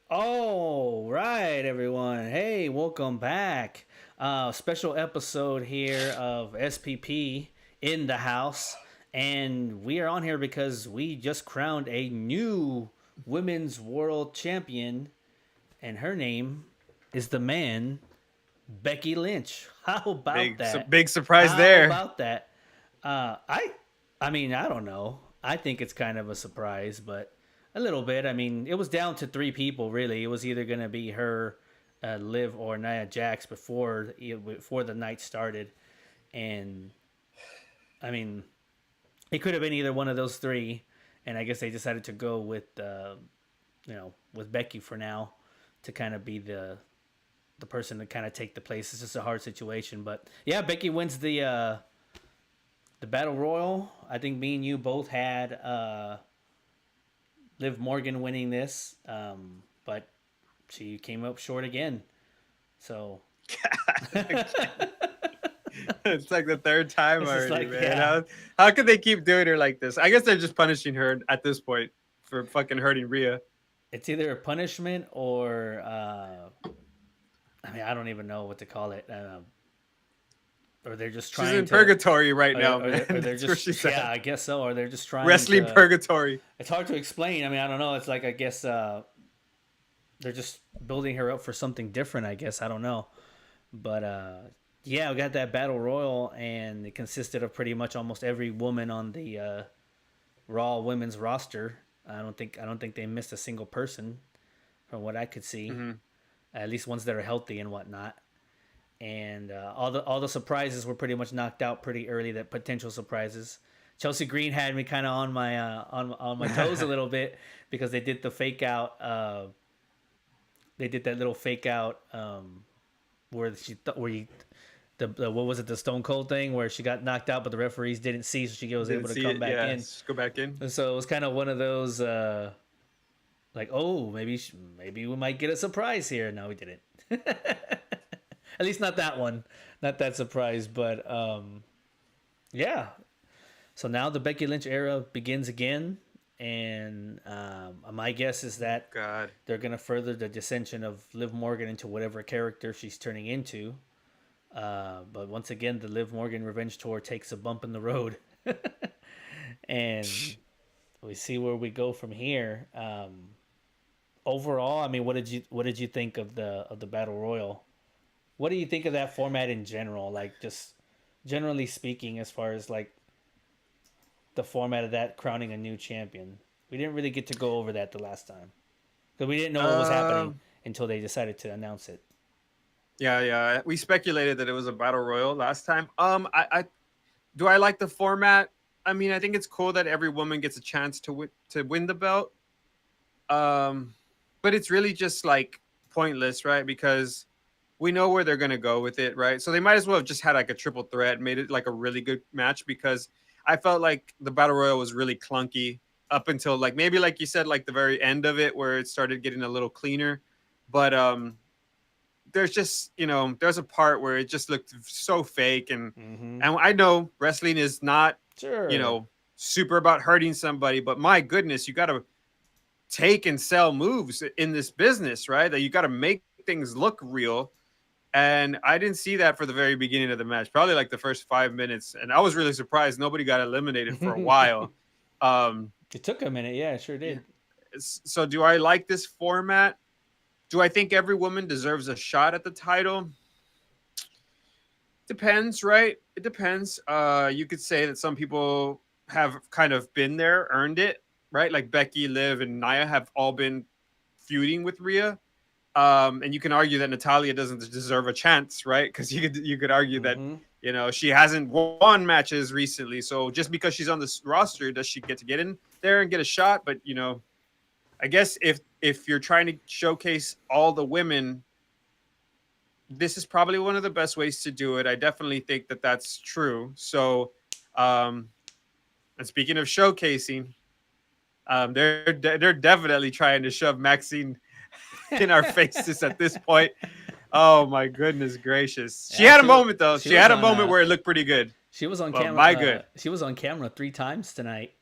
All right, everyone. Hey, welcome back. Special episode here of SPP in the house. And we are on here because we just crowned a new women's world champion. And her name is the man, Becky Lynch. How about that? Big surprise How there. about that? Uh, I, I mean, I don't know. I think it's kind of a surprise, but a little bit. I mean, it was down to three people really. It was either gonna be her, Liv, or Nia Jax before the night started, and I mean, it could have been either one of those three. And I guess they decided to go with, with Becky for now, to kind of be the person to kind of take the place. It's just a hard situation, but yeah, Becky wins the battle royal. I think me and you both had Liv Morgan winning this, but she came up short again. So It's like the third time it's just already, like, man. yeah, How could they keep doing her like this? I guess they're just punishing her at this point for fucking hurting Rhea. it's either a punishment or I mean, I don't even know what to call it. Or they're just She's trying in to, purgatory right now, man. or they're That's where just, she's yeah, at. I guess so. Or they're just trying Wrestling to. purgatory. It's hard to explain. I mean, I don't know. It's like, I guess they're just building her up for something different. I guess I don't know, but yeah, we got that battle royal, and it consisted of pretty much almost every woman on the Raw women's roster. I don't think they missed a single person from what I could see. Mm-hmm. At least ones that are healthy and whatnot. And all the surprises were pretty much knocked out pretty early. That potential surprises. Chelsea Green had me kind of on my on my toes a little bit because they did the fake out. They did that little fake out where where you the what was it, the Stone Cold thing where she got knocked out but the referees didn't see, so she was Didn't able to see come it. back Yeah, in. just go back in. And so it was kind of one of those like, oh, maybe we might get a surprise here. No, we didn't. At least not that one, not that surprise. But yeah. So now the Becky Lynch era begins again, and my guess is that God. they're gonna further the dissension of Liv Morgan into whatever character she's turning into. But once again, the Liv Morgan Revenge Tour takes a bump in the road, and we see where we go from here. Overall, I mean, what did you think of the battle royal? What do you think of that format in general? Like, just generally speaking, as far as like the format of that crowning a new champion. We didn't really get to go over that the last time because we didn't know what was happening Um. until they decided to announce it. Yeah, yeah. We speculated that it was a battle royal last time. I do I like the format? I mean, I think it's cool that every woman gets a chance to win the belt. Um, but it's really just like pointless, right? Because we know where they're gonna go with it, right? So they might as well have just had like a triple threat, made it like a really good match. Because I felt like the battle royal was really clunky up until like maybe like you said, like the very end of it where it started getting a little cleaner. But there's just there's a part where it just looked so fake, and Mm-hmm. I know wrestling is not you Sure. know super about hurting somebody, but my goodness, you got to take and sell moves in this business, right? That you got to make things look real. And I didn't see that for the very beginning of the match, probably like the first 5 minutes, and I was really surprised nobody got eliminated for a while. It um took a minute. Yeah, it sure yeah. did. So do I like this format? Do I think every woman deserves a shot at the title? Depends, right? It depends. You could say that some people have kind of been there, earned it, right? Like Becky, Liv, and Nia have all been feuding with Rhea. And you can argue that Natalia doesn't deserve a chance, right? Because you could argue that Mm-hmm. she hasn't won matches recently. So just because she's on this roster, does she get in there and get a shot? But I guess if you're trying to showcase all the women, this is probably one of the best ways to do it. I definitely think that that's true. So, um, and speaking of showcasing, they're definitely trying to shove Maxine in our faces at this point. Oh my goodness gracious! She Yeah, had a moment though. she She was had a on moment where it looked pretty good. she was on But camera my good, she was on camera 3 times tonight.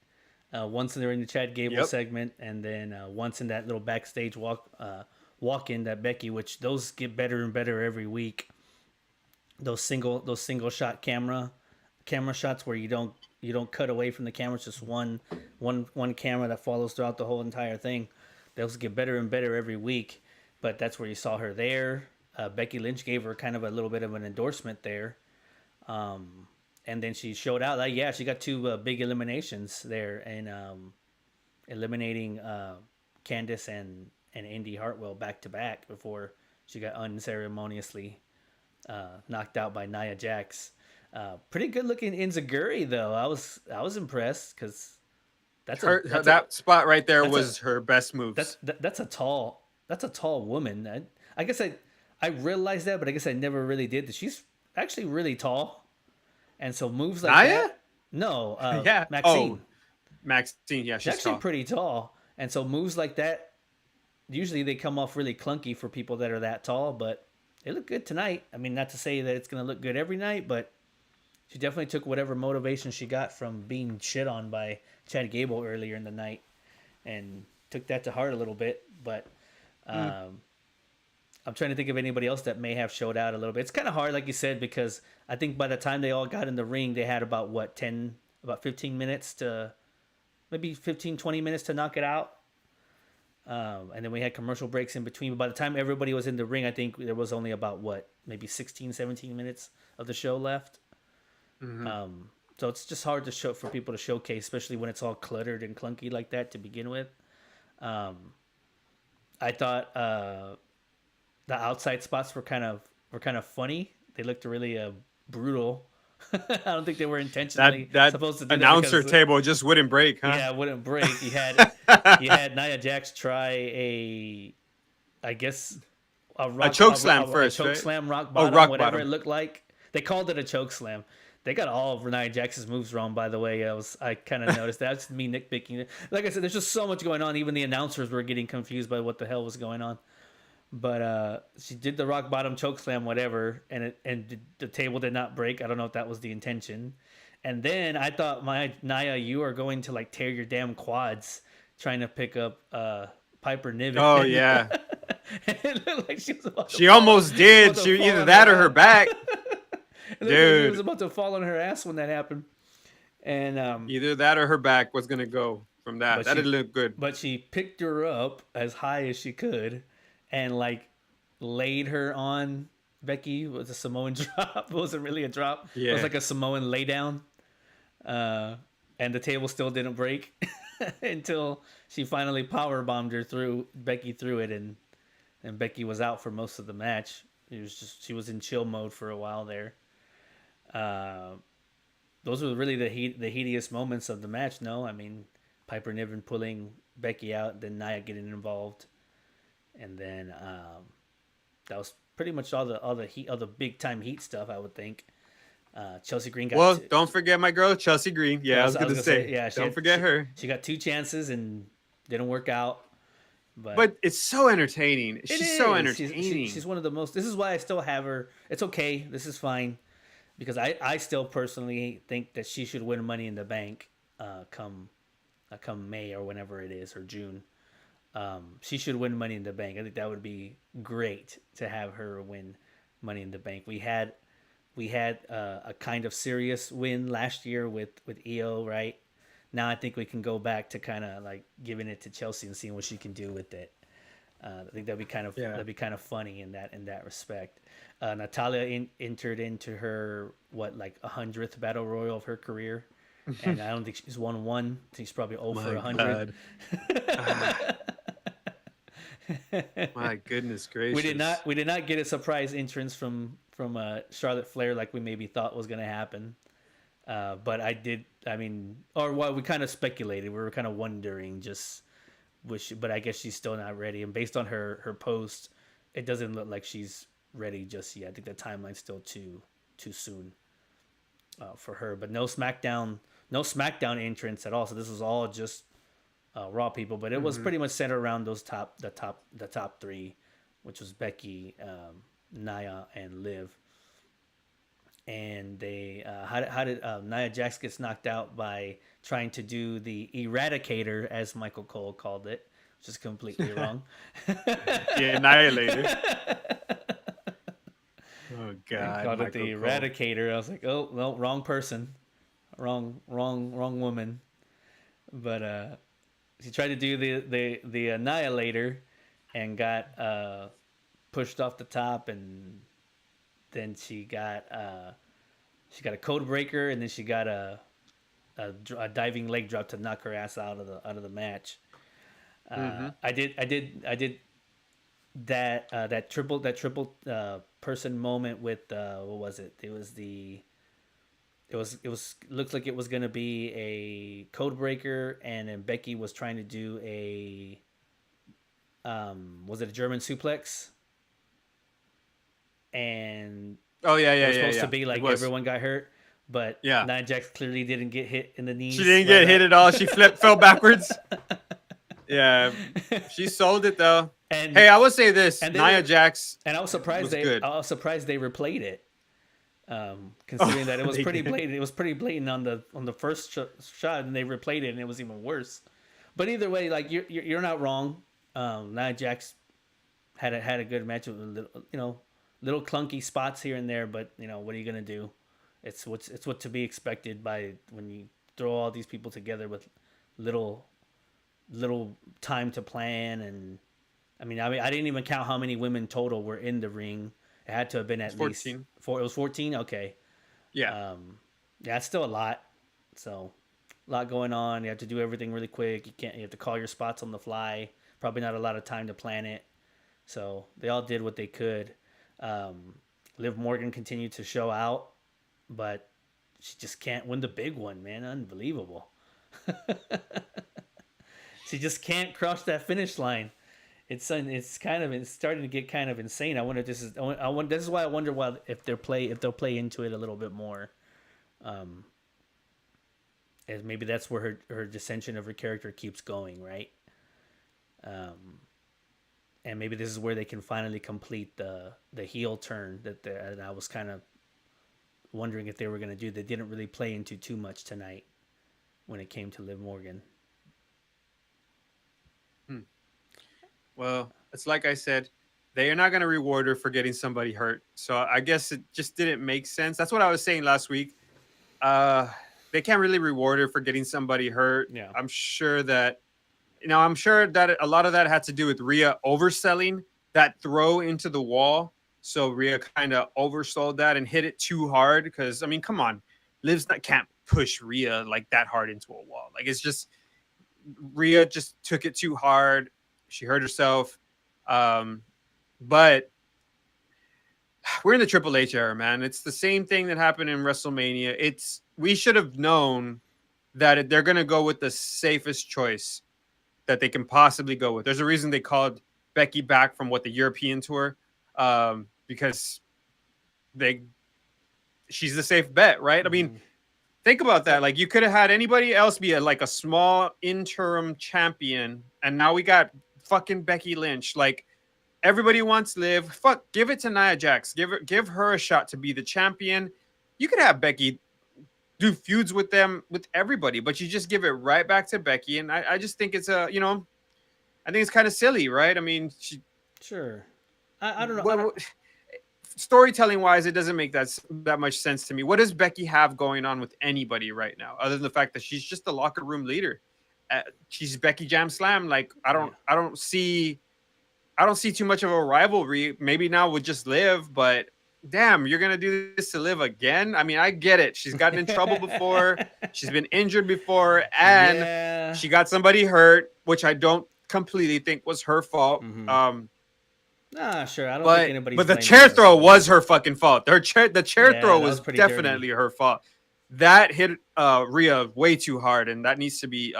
Once they're in the Chad Gable Yep. segment, and then once in that little backstage walk in that Becky, which those get better and better every week. Those single shot camera shots where you don't cut away from the camera. It's just one camera that follows throughout the whole entire thing. Those get better and better every week. But that's where you saw her there. Becky Lynch gave her kind of a little bit of an endorsement there. And then she showed out. Like, yeah, she got two big eliminations there, and eliminating Candice and Indy Hartwell back to back before she got unceremoniously knocked out by Nia Jax. Pretty good looking Inzaguri though. I was impressed because That spot right there was her best moves. that's a tall woman. I guess I realized that, but I guess I never really did. That she's actually really tall, and so moves like Nia? that. No, Yeah. Maxine. Oh, Maxine. Yeah, She's she's actually tall. pretty tall, and so moves like that. Usually they come off really clunky for people that are that tall, but they look good tonight. I mean, not to say that it's going to look good every night, but she definitely took whatever motivation she got from being shit on by Chad Gable earlier in the night and took that to heart a little bit. But I'm trying to think of anybody else that may have showed out a little bit. It's kind of hard, like you said, because I think by the time they all got in the ring, they had about 15 minutes to maybe 15, 20 minutes to knock it out. And then we had commercial breaks in between. But by the time everybody was in the ring, I think there was only about maybe 16, 17 minutes of the show left. So it's just hard to show for people to showcase, especially when it's all cluttered and clunky like that to begin with. I thought the outside spots were kind of funny. They looked really brutal. I don't think they were intentionally That supposed to do announcer that table just wouldn't break, huh? yeah, it wouldn't break. You had Nia Jax try I guess a choke slam first, choke right? slam, rock bottom, rock whatever bottom. it looked like. They called it a choke slam. They got all of Nia Jax's moves wrong, by the way. I kind of noticed that. That's me nitpicking. Like I said, there's just so much going on. Even the announcers were getting confused by what the hell was going on. But she did the rock bottom choke slam, whatever, and the table did not break. I don't know if that was the intention. And then I thought, Nia, you are going to like tear your damn quads trying to pick up Piper Niven. Oh yeah. It looked like she was about to She fall- almost was did. about to She fall either on that or ass. her back. It looked like Dude. she was about to fall on her ass when that happened. And Either that or her back was gonna go from that. But That she- didn't look good. but she picked her up as high as she could and like laid her on Becky. It was a Samoan drop. It wasn't really a drop. It Yeah. was like a Samoan lay down. And the table still didn't break until she finally power bombed her through it, and Becky was out for most of the match. She was in chill mode for a while there. Those were really the heatiest moments of the match. No, I mean Piper Niven pulling Becky out, then Nia getting involved, and then that was pretty much all the big time heat stuff. I would think. Chelsea Green got. Well, don't forget my girl Chelsea Green. Yeah, I was gonna say. yeah, Don't forget her. She got 2 chances and didn't work out. But it's so entertaining. She's so entertaining. She's one of the most. This is why I still have her. It's okay. This is fine, because I still personally think that she should win Money in the Bank, come May or whenever it is, or June. She should win Money in the Bank. I think that would be great to have her win Money in the Bank. We had a kind of serious win last year with EO, right? Now I think we can go back to kind of like giving it to Chelsea and seeing what she can do with it. I think that'd be kind of funny in that respect. Natalia entered into her 100th battle royal of her career, and I don't think she's won one. She's probably 0 for 100. My goodness gracious. We did not get a surprise entrance from Charlotte Flair like we maybe thought was going to happen. But we kind of speculated. We were kind of wondering but I guess she's still not ready. And based on her post, it doesn't look like she's ready just yet. I think the timeline's still too soon for her. But no SmackDown entrance at all. So this was all just Raw people, but it was pretty much centered around the top 3, which was Becky, Nia, and Liv. and they how did Nia Jax gets knocked out by trying to do the Eradicator, as Michael Cole called it, which is completely wrong. The Annihilator. Oh They God, called it Michael the Cole. Eradicator. I was like, oh no, wrong person, wrong woman. But she tried to do the Annihilator and got pushed off the top, and then she got a code breaker, and then she got a diving leg drop to knock her ass out of the match. Mm-hmm. I did that triple person moment with what was it? It was looked like it was gonna be a code breaker, and then Becky was trying to do a was it a German suplex? And Oh yeah, it yeah, was yeah, supposed to yeah. be It like was. everyone got hurt, but Yeah. Nia Jax clearly didn't get hit in the She knees didn't right get hit up. at all. She fell backwards. Yeah, she sold it though. and Hey, I will say this: and they Nia were Jax and was good. I was surprised they replayed it, Oh, considering that it was they pretty did. blatant. It was pretty blatant on the first shot, and they replayed it, and it was even worse. But either way, like you're not wrong. Nia Jax had a good match with little clunky spots here and there, but what are you gonna do? It's what to be expected by when you throw all these people together with little little time to plan. And I didn't even count how many women total were in the ring. It had to have been It's at least 14. four. It was 14. Okay, Yeah. yeah, it's still a lot. So a lot going on. You have to do everything really quick. You have to call your spots on the fly. Probably not a lot of time to plan it. So they all did what they could. Liv Morgan continued to show out, but she just can't win the big one, man. Unbelievable. She just can't cross that finish line. It's starting to get kind of insane. I wonder if this is why I wonder if they'll play into it a little bit more. Um, as maybe that's where her dissension of her character keeps going, right? Um, and maybe this is where they can finally complete the heel turn that I was kind of wondering if they were going to do. They didn't really play into too much tonight when it came to Liv Morgan. Well, it's like I said, they are not going to reward her for getting somebody hurt. So I guess it just didn't make sense. That's what I was saying last week. Uh, they can't really reward her for getting somebody hurt. Yeah. I'm sure that a lot of that had to do with Rhea overselling that throw into the wall. So Rhea kind of oversold that and hit it too hard. Because I mean, come on, can't push Rhea like that hard into a wall. Like it's just Rhea just took it too hard. She hurt herself. But we're in the Triple H era, man. It's the same thing that happened in WrestleMania. We should have known that they're going to go with the safest choice that they can possibly go with. There's a reason they called Becky back from the European tour, because she's the safe bet, right? I mean, think about that. Like you could have had anybody else be a small interim champion, and now we got fucking Becky Lynch. Like everybody wants Liv. Fuck, give it to Nia Jax. Give her a shot to be the champion. You could have Becky do feuds with everybody, but you just give it right back to Becky. And I just think it's I think it's kind of silly, right? I mean, Sure. I don't know. Storytelling wise, it doesn't make that much sense to me. What does Becky have going on with anybody right now, other than the fact that she's just the locker room leader? She's Becky Jam Slam. Like I don't see too much of a rivalry. Maybe now with just Liv, but damn, you're gonna do this to Liv again? I mean, I get it. She's gotten in trouble before. She's been injured before, and she got somebody hurt, which I don't completely think was her fault. Mm-hmm. Sure. I don't think anybody's. But the chair throw was her fucking fault. The chair throw was definitely her fault. That hit Rhea way too hard, and that needs to be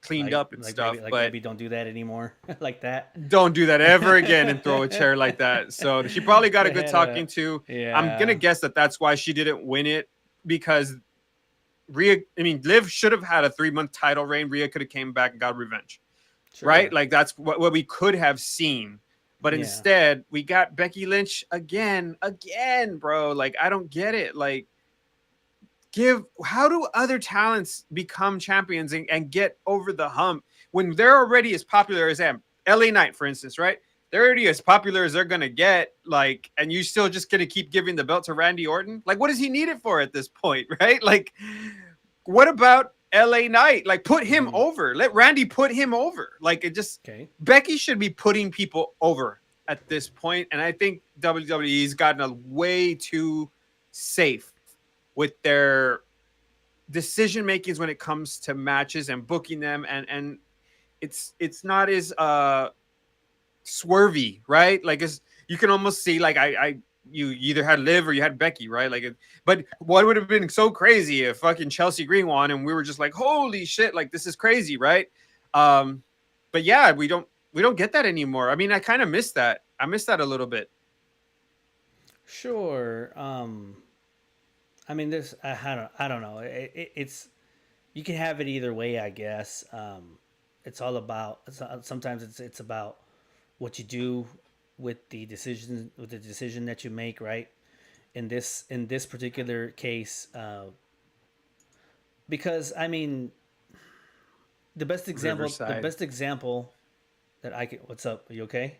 cleaned up and stuff. Maybe don't do that anymore. Like that. Don't do that ever again and throw a chair like that. So she probably got a good talking to. Yeah. I'm gonna guess that's why she didn't win it, because Liv should have had a 3-month title reign. Rhea could have came back and got revenge. Sure. Right? Like that's what we could have seen. But Yeah. instead, we got Becky Lynch again, bro. Like, I don't get it. Like, how do other talents become champions and get over the hump when they're already as popular as them? LA Knight, for instance, right? They're already as popular as they're gonna get, like, and you still just gonna keep giving the belt to Randy Orton? Like, what does he need it for at this point, right? Like, what about LA Knight? Like, put him Mm-hmm. over. Let Randy put him over. Like, it just Okay. Becky should be putting people over at this point, and I think WWE's gotten a way too safe with their decision makings when it comes to matches and booking them, and it's not as swervy, right? Like, it's, you can almost see, like, I you either had Liv or you had Becky, right? Like, but what would have been so crazy if fucking Chelsea Green won and we were just like, holy shit, like, this is crazy, right? um but yeah, we don't get that anymore. I mean, I kind of miss that. I miss that a little bit. Sure. I mean, this I don't know. It's you can have it either way, I guess. It's all about. Sometimes it's about what you do with the decision that you make, right? In this particular case, because I mean, the Riverside. best example that I can. What's up? Are you okay?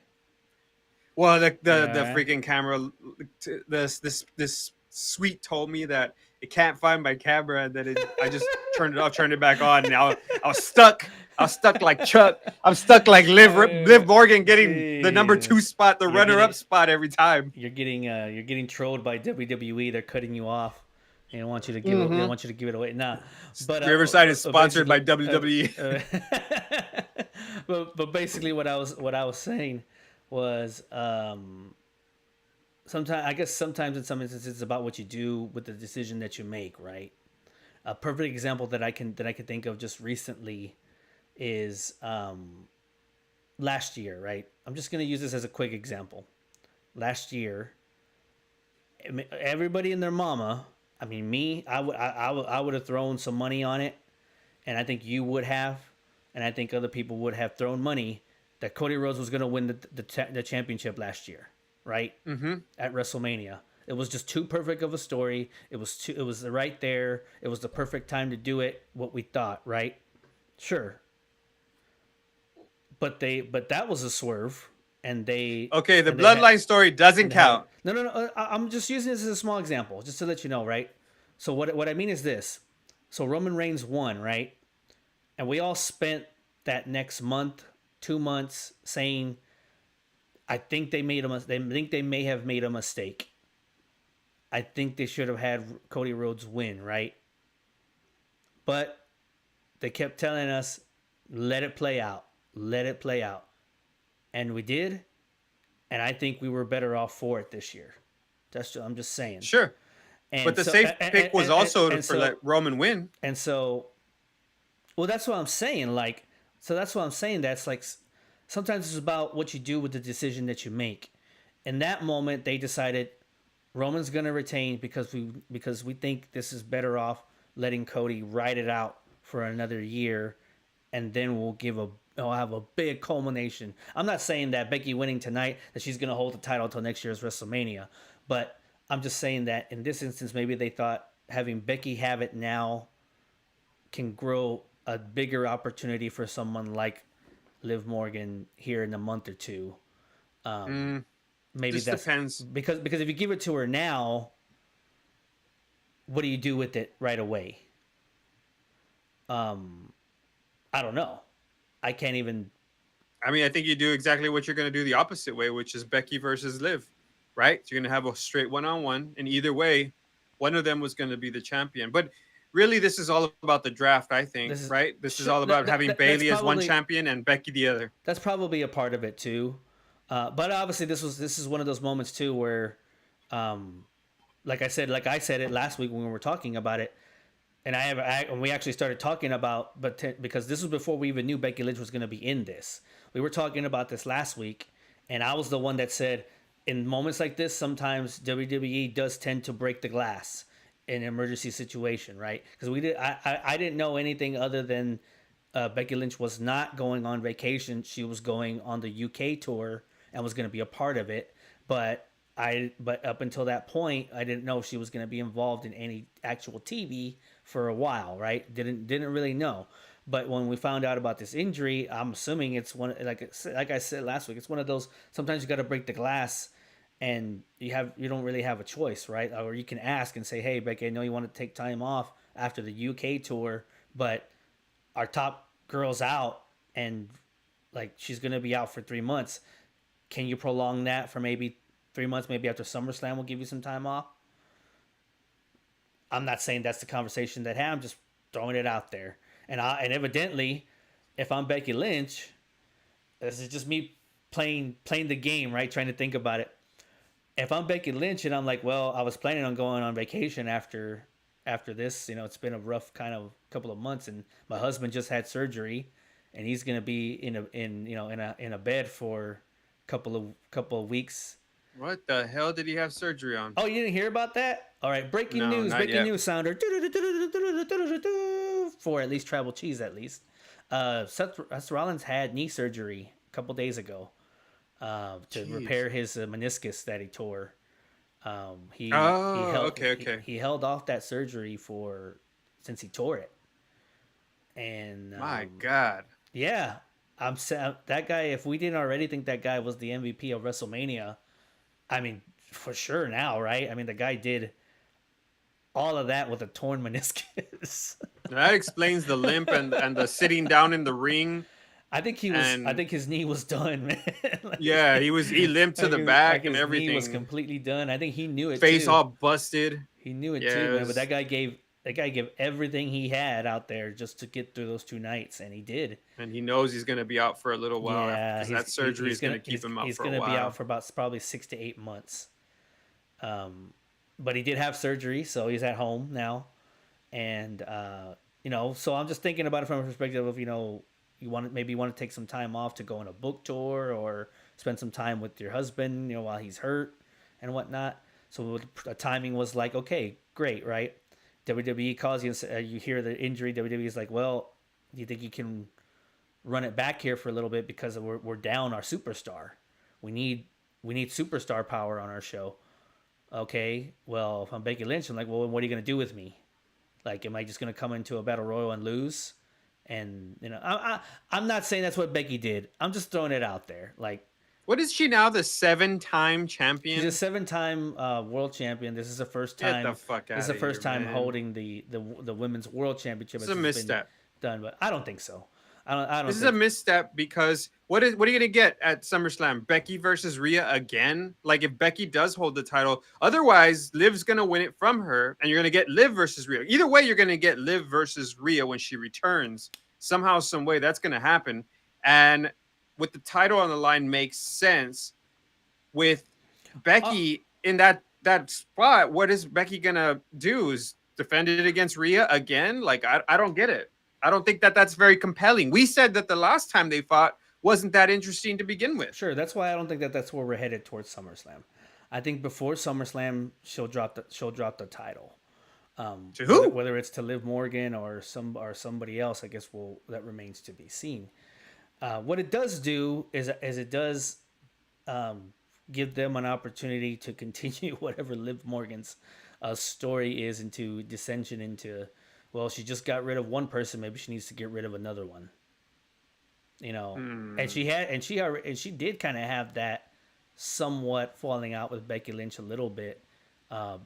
Well, You the all right? freaking camera, this suite told me that it can't find my camera, and that I just turned it off, turned it back on. Now I was stuck. I was stuck like Chuck. I'm stuck like Liv Morgan getting the number two Jesus, spot, the you're runner up getting spot every time. you're getting trolled by WWE. They're cutting you off. They don't want you to give it. They don't Mm-hmm. want you to give it away. Nah, but Riverside is sponsored by basically, WWE. but basically, what I was saying was sometimes I guess sometimes in some instances it's about what you do with the decision that you make. Right. A perfect example that I can think of just recently is last year. Right. I'm just gonna use this as a quick example. Last year, everybody and their mama. I mean, me, I would have thrown some money on it, and I think you would have, and I think other people would have thrown money that Cody Rhodes was going to win the championship last year, right Mm-hmm. at WrestleMania. It was just too perfect of a story. It was right there. It was the perfect time to do it. What we thought, right? Sure, but that was a swerve, Okay, the and they had bloodline story doesn't and they had a count. no. I'm just using this as a small example, just to let you know, right? So what I mean is this: so Roman Reigns won, right? And we all spent that next month, 2 months saying, I think they think they may have made a mistake. I think they should have had Cody Rhodes win, right? But they kept telling us, let it play out, let it play out, and we did. And I think we were better off for it this year. I'm just saying. Sure, but And the so safe pick was also and for let so Roman win. and so well, that's what I'm saying. Like, so that's what I'm saying. That's like sometimes it's about what you do with the decision that you make. In that moment, they decided Roman's going to retain because we think this is better off letting Cody ride it out for another year, and then we'll have a big culmination. I'm not saying that Becky winning tonight that she's going to hold the title until next year's WrestleMania, but I'm just saying that in this instance, maybe they thought having Becky have it now can grow a bigger opportunity for someone like Liv Morgan here in a month or two. Um, Mm, maybe just that's depends. because if you give it to her now, what do you do with it right away? Um, I don't know. I can't even. I mean, I think you do exactly what you're going to do the opposite way, which is Becky versus Liv, right? So you're going to have a straight one-on-one, and either way, one of them was going to be the champion. But really, this is all about the draft, I think, This is right? This is all about having Bailey as one champion and Becky the other. that's probably a part of it too. But obviously, this is one of those moments too where, um, like I said it last week when we were talking about it, and we actually started talking about, because this was before we even knew Becky Lynch was going to be in this. We were talking about this last week, and I was the one that said, in moments like this, sometimes WWE does tend to break the glass in an emergency situation, right? Because I didn't know anything other than Becky Lynch was not going on vacation; she was going on the UK tour, and was going to be a part of it. But up until that point, I didn't know if she was going to be involved in any actual TV for a while, right? Didn't really know. But when we found out about this injury, I'm assuming it's one like I said last week. It's one of those. Sometimes you got to break the glass, and you don't really have a choice, right? Or you can ask and say, "Hey, Becky, I know you want to take time off after the UK tour, but our top girl's out, and like she's gonna be out for 3 months. Can you prolong that for maybe 3 months? Maybe after SummerSlam, we'll give you some time off." I'm not saying that's the conversation that had. I'm just throwing it out there. And evidently, if I'm Becky Lynch, this is just me playing the game, right? Trying to think about it. If I'm Becky Lynch and I'm like, well, I was planning on going on vacation after this. It's been a rough kind of couple of months, and my husband just had surgery, and he's gonna be in a bed for couple of weeks. What the hell did he have surgery on? Oh, you didn't hear about that? All right, breaking No, news, not breaking yet. news sounder for at least Tribal Cheese at least. Seth Rollins had knee surgery a couple days ago to Jeez. repair his meniscus that he tore. Okay. He held off that surgery since he tore it, and My God. yeah, that guy. If we didn't already think that guy was the MVP of WrestleMania, I mean, for sure now, right? I mean, the guy did all of that with a torn meniscus. That explains the limp and the sitting down in the ring. I think I think his knee was done, man. Like, Yeah, he limped to the back and his everything. knee was completely done. I think he knew it. Face too. all busted. He knew it too, man. But that guy gave everything he had out there just to get through those 2 nights, and he did. And he knows he's going to be out for a little while. Yeah, that surgery is going to keep him out for a while. He's going to be out for about probably 6 to 8 months. But he did have surgery, so he's at home now, and so I'm just thinking about it from a perspective of you want to take some time off to go on a book tour or spend some time with your husband, while he's hurt and whatnot. So the timing was like, okay, great, right? WWE calls you and you hear the injury. WWE is like, well, do you think you can run it back here for a little bit because we're down our superstar? We need superstar power on our show. Okay, well, if I'm Becky Lynch, I'm like, well, what are you going to do with me? Like, am I just going to come into a battle royal and lose? And I'm not saying that's what Becky did. I'm just throwing it out there. Like, what is she now? The 7-time champion. She's a 7-time world champion. This is the first time. Get the fuck out. This is the first time holding the women's world championship. It's a misstep. Done, but I don't think so. I don't. This is a misstep because what are you gonna get at SummerSlam? Becky versus Rhea again? Like if Becky does hold the title, otherwise Liv's gonna win it from her, and you're gonna get Liv versus Rhea. Either way, you're gonna get Liv versus Rhea when she returns. Somehow, some way, that's gonna happen. And with the title on the line, makes sense. With Becky in that spot, what is Becky gonna do? Is defend it against Rhea again? Like I don't get it. I don't think that's very compelling. We said that the last time they fought wasn't that interesting to begin with. Sure, that's why I don't think that's where we're headed towards SummerSlam. I think before SummerSlam, she'll drop the title. To who? Whether it's to Liv Morgan or somebody else, I guess that remains to be seen. What it does do is it does give them an opportunity to continue whatever Liv Morgan's story is into dissension into. Well, she just got rid of one person. Maybe she needs to get rid of another one. And she did kind of have that somewhat falling out with Becky Lynch a little bit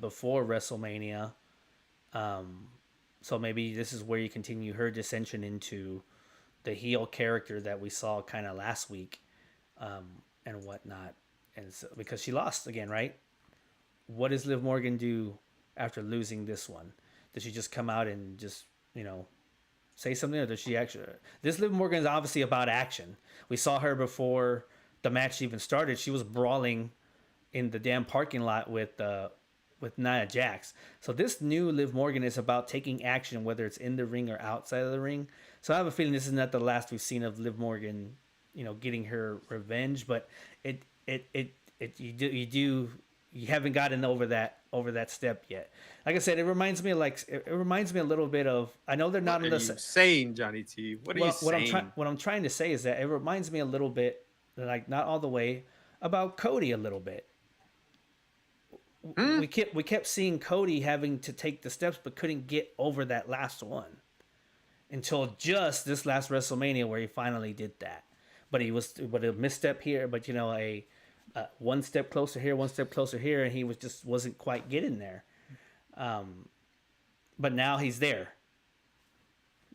before WrestleMania. So maybe this is where you continue her dissension into the heel character that we saw kind of last week, and whatnot. And so, because she lost again, right? What does Liv Morgan do after losing this one? Does she just come out and just, say something? Or does she actually... This Liv Morgan is obviously about action. We saw her before the match even started. She was brawling in the damn parking lot with Nia Jax. So this new Liv Morgan is about taking action, whether it's in the ring or outside of the ring. So I have a feeling this is not the last we've seen of Liv Morgan, getting her revenge. But you haven't gotten over that step yet. Like I said, it reminds me a little bit of. I know they're not what in are the you saying, Johnny T. What are you saying? What I'm trying to say is that it reminds me a little bit, like not all the way, about Cody a little bit. Hmm? We kept seeing Cody having to take the steps, but couldn't get over that last one until just this last WrestleMania where he finally did that. But a misstep here, but one step closer here, one step closer here, and he wasn't quite getting there. But now he's there.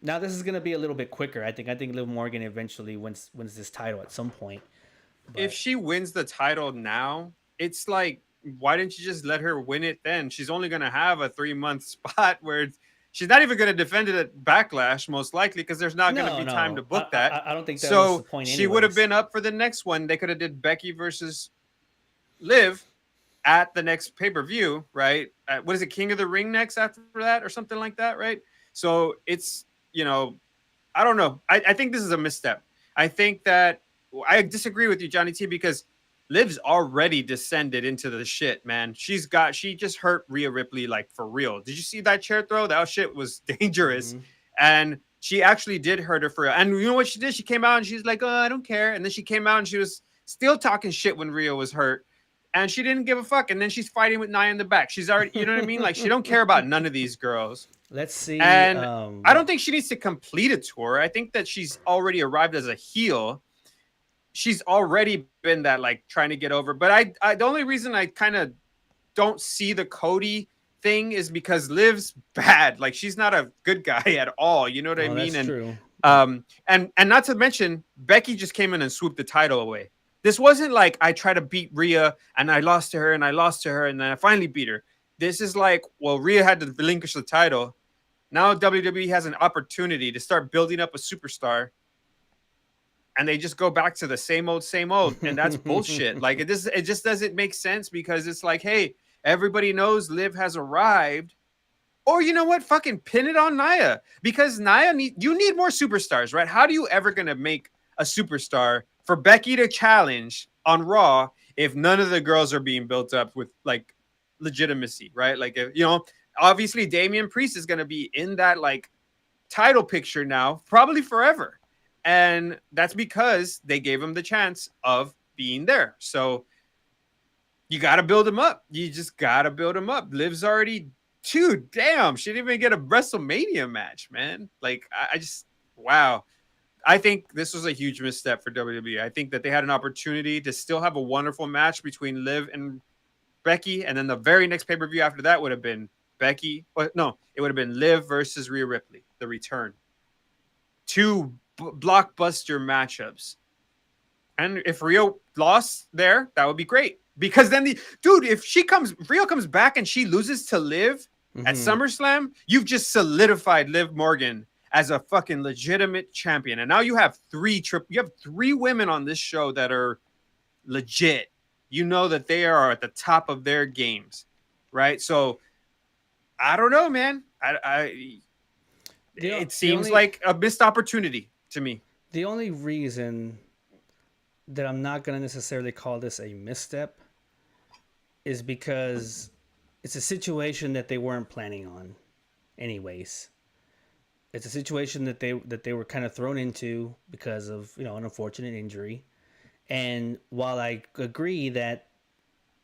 Now this is going to be a little bit quicker. I think Liv Morgan eventually wins this title at some point. If But she wins the title now, it's like, why didn't you just let her win it then? She's only going to have a 3-month spot where she's not even going to defend it at Backlash, most likely, because there's not going to no, be time to no, book that. I don't think that was the So point, she would have anyways. been up for the next one. They could have did Becky versus Liv at the next pay-per-view, right? What is it, King of the Ring next after that or something like that, right? So it's, I don't know. I think this is a misstep. I think that I disagree with you, Johnny T, because Liv's already descended into the shit, man. She just hurt Rhea Ripley, like, for real. Did you see that chair throw? That shit was dangerous. Mm-hmm. And she actually did hurt her for real. And you know what she did? She came out and she's like, oh, I don't care. And then she came out and she was still talking shit when Rhea was hurt. And she didn't give a fuck. And then she's fighting with Nia in the back. She's already, you know what I mean? Like, she don't care about none of these girls. Let's see. And I don't think she needs to complete a tour. I think that she's already arrived as a heel. She's already been that, like, trying to get over. But I the only reason I kind of don't see the Cody thing is because Liv's bad. Like, she's not a good guy at all. You know what I mean? That's true. And not to mention, Becky just came in and swooped the title away. This wasn't like I try to beat Rhea and I lost to her and I lost to her and then I finally beat her. This is like, well, Rhea had to relinquish the title. Now WWE has an opportunity to start building up a superstar, and they just go back to the same old, and that's bullshit. Like, it just doesn't make sense, because it's like, hey, everybody knows Liv has arrived, or you know what, fucking pin it on Nia, because you need more superstars, right? How do you ever gonna make a superstar for Becky to challenge on Raw if none of the girls are being built up with, like, legitimacy, right? Like, obviously Damian Priest is going to be in that, like, title picture now, probably forever. And that's because they gave him the chance of being there. So you got to build him up. You just got to build him up. Liv's already, dude, damn, she didn't even get a WrestleMania match, man. Like, I just, wow. I think this was a huge misstep for WWE. I think that they had an opportunity to still have a wonderful match between Liv and Becky, and then the very next pay-per-view after that would have been Becky. No, it would have been Liv versus Rhea Ripley, the return. Two blockbuster matchups. And if Rhea lost there, that would be great. Because then if Rhea comes back and she loses to Liv at SummerSlam, you've just solidified Liv Morgan as a fucking legitimate champion. And now you have three women on this show that are legit. You know that they are at the top of their games, right? So I don't know, man. It seems like a missed opportunity to me. The only reason that I'm not going to necessarily call this a misstep is because it's a situation that they weren't planning on anyways. It's a situation that they were kind of thrown into because of, an unfortunate injury. And while I agree that